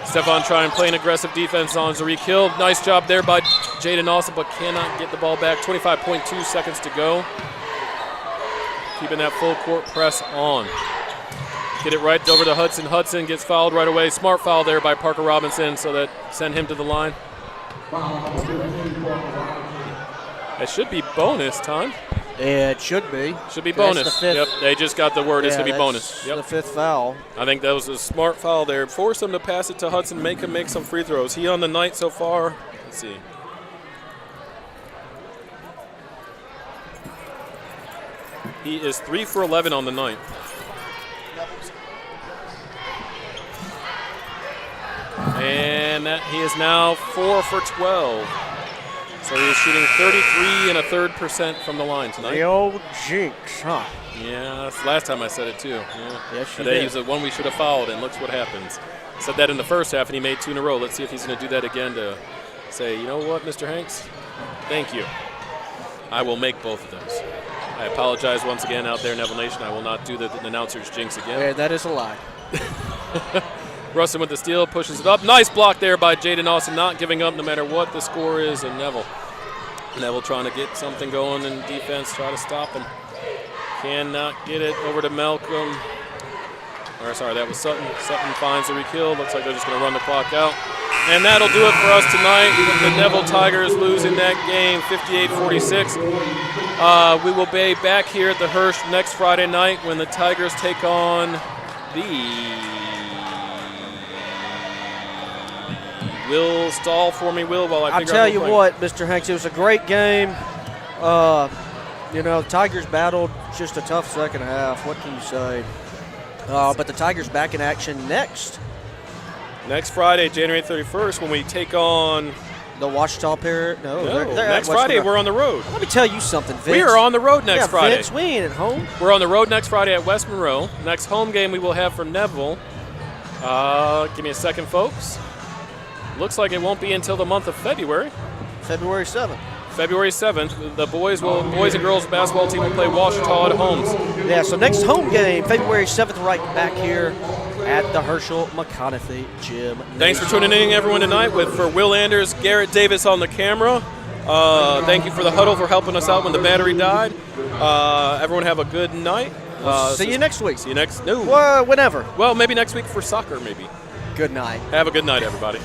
Stephon trying playing aggressive defense on Zarik Hill. Nice job there by Jaden Austin, but cannot get the ball back. 25.2 seconds to go. Keeping that full court press on. Get it right over to Hudson. Hudson gets fouled right away. Smart foul there by Parker Robinson, so that send him to the line. It should be bonus time. Yeah, it should be. Should be bonus. Yep, they just got the word. It's going to be bonus. Yep. The fifth foul. I think that was a smart foul there. Force him to pass it to Hudson, make him make some free throws. He on the night so far. Let's see. He is 3 for 11 on the night. And he is now 4 for 12. So he is shooting 33 1/3% from the line tonight. The old jinx, huh? Yeah, that's the last time I said it too. Yeah. Yes, you Today did. he's the one we should have fouled, and looks what happens. Said that in the first half, and he made 2 in a row. Let's see if he's going to do that again to say, you know what, Mr. Hanks, thank you. I will make both of those. I apologize once again out there, Neville Nation. I will not do the announcer's jinx again. Yeah, that is a lie. Ruston with the steal, pushes it up. Nice block there by Jaden Austin, not giving up no matter what the score is. And Neville trying to get something going in defense, try to stop him. Cannot get it over to Malcolm. Or sorry, that was Sutton. Sutton finds the re-kill. Looks like they're just going to run the clock out. And that'll do it for us tonight with the Neville Tigers losing that game 58-46. We will be back here at the Hershal next Friday night when the Tigers take on the... Will stall for me, Will, while I figure out I'll tell you what, Mr. Hanks, it was a great game. The Tigers battled just a tough second half. What can you say? But the Tigers back in action next Friday, January 31st, when we take on the Ouachita Parrot. No, next Friday we're on the road. Let me tell you something, Vince. We are on the road next Friday. Vince, we ain't at home. We're on the road next Friday at West Monroe. Next home game we will have for Neville. Give me a second, folks. Looks like it won't be until the month of February. February 7th. February 7th, the boys and girls basketball team will play Ouachita at homes. Yeah, so next home game, February 7th, right back here at the Hershal McConathy Gym. Thanks for tuning in, everyone, tonight. For Will Anders, Garrett Davis on the camera. Thank you for the huddle for helping us out when the battery died. Everyone have a good night. See you next week. See you next. No. Whenever. Well, maybe next week for soccer, maybe. Good night. Have a good night, everybody.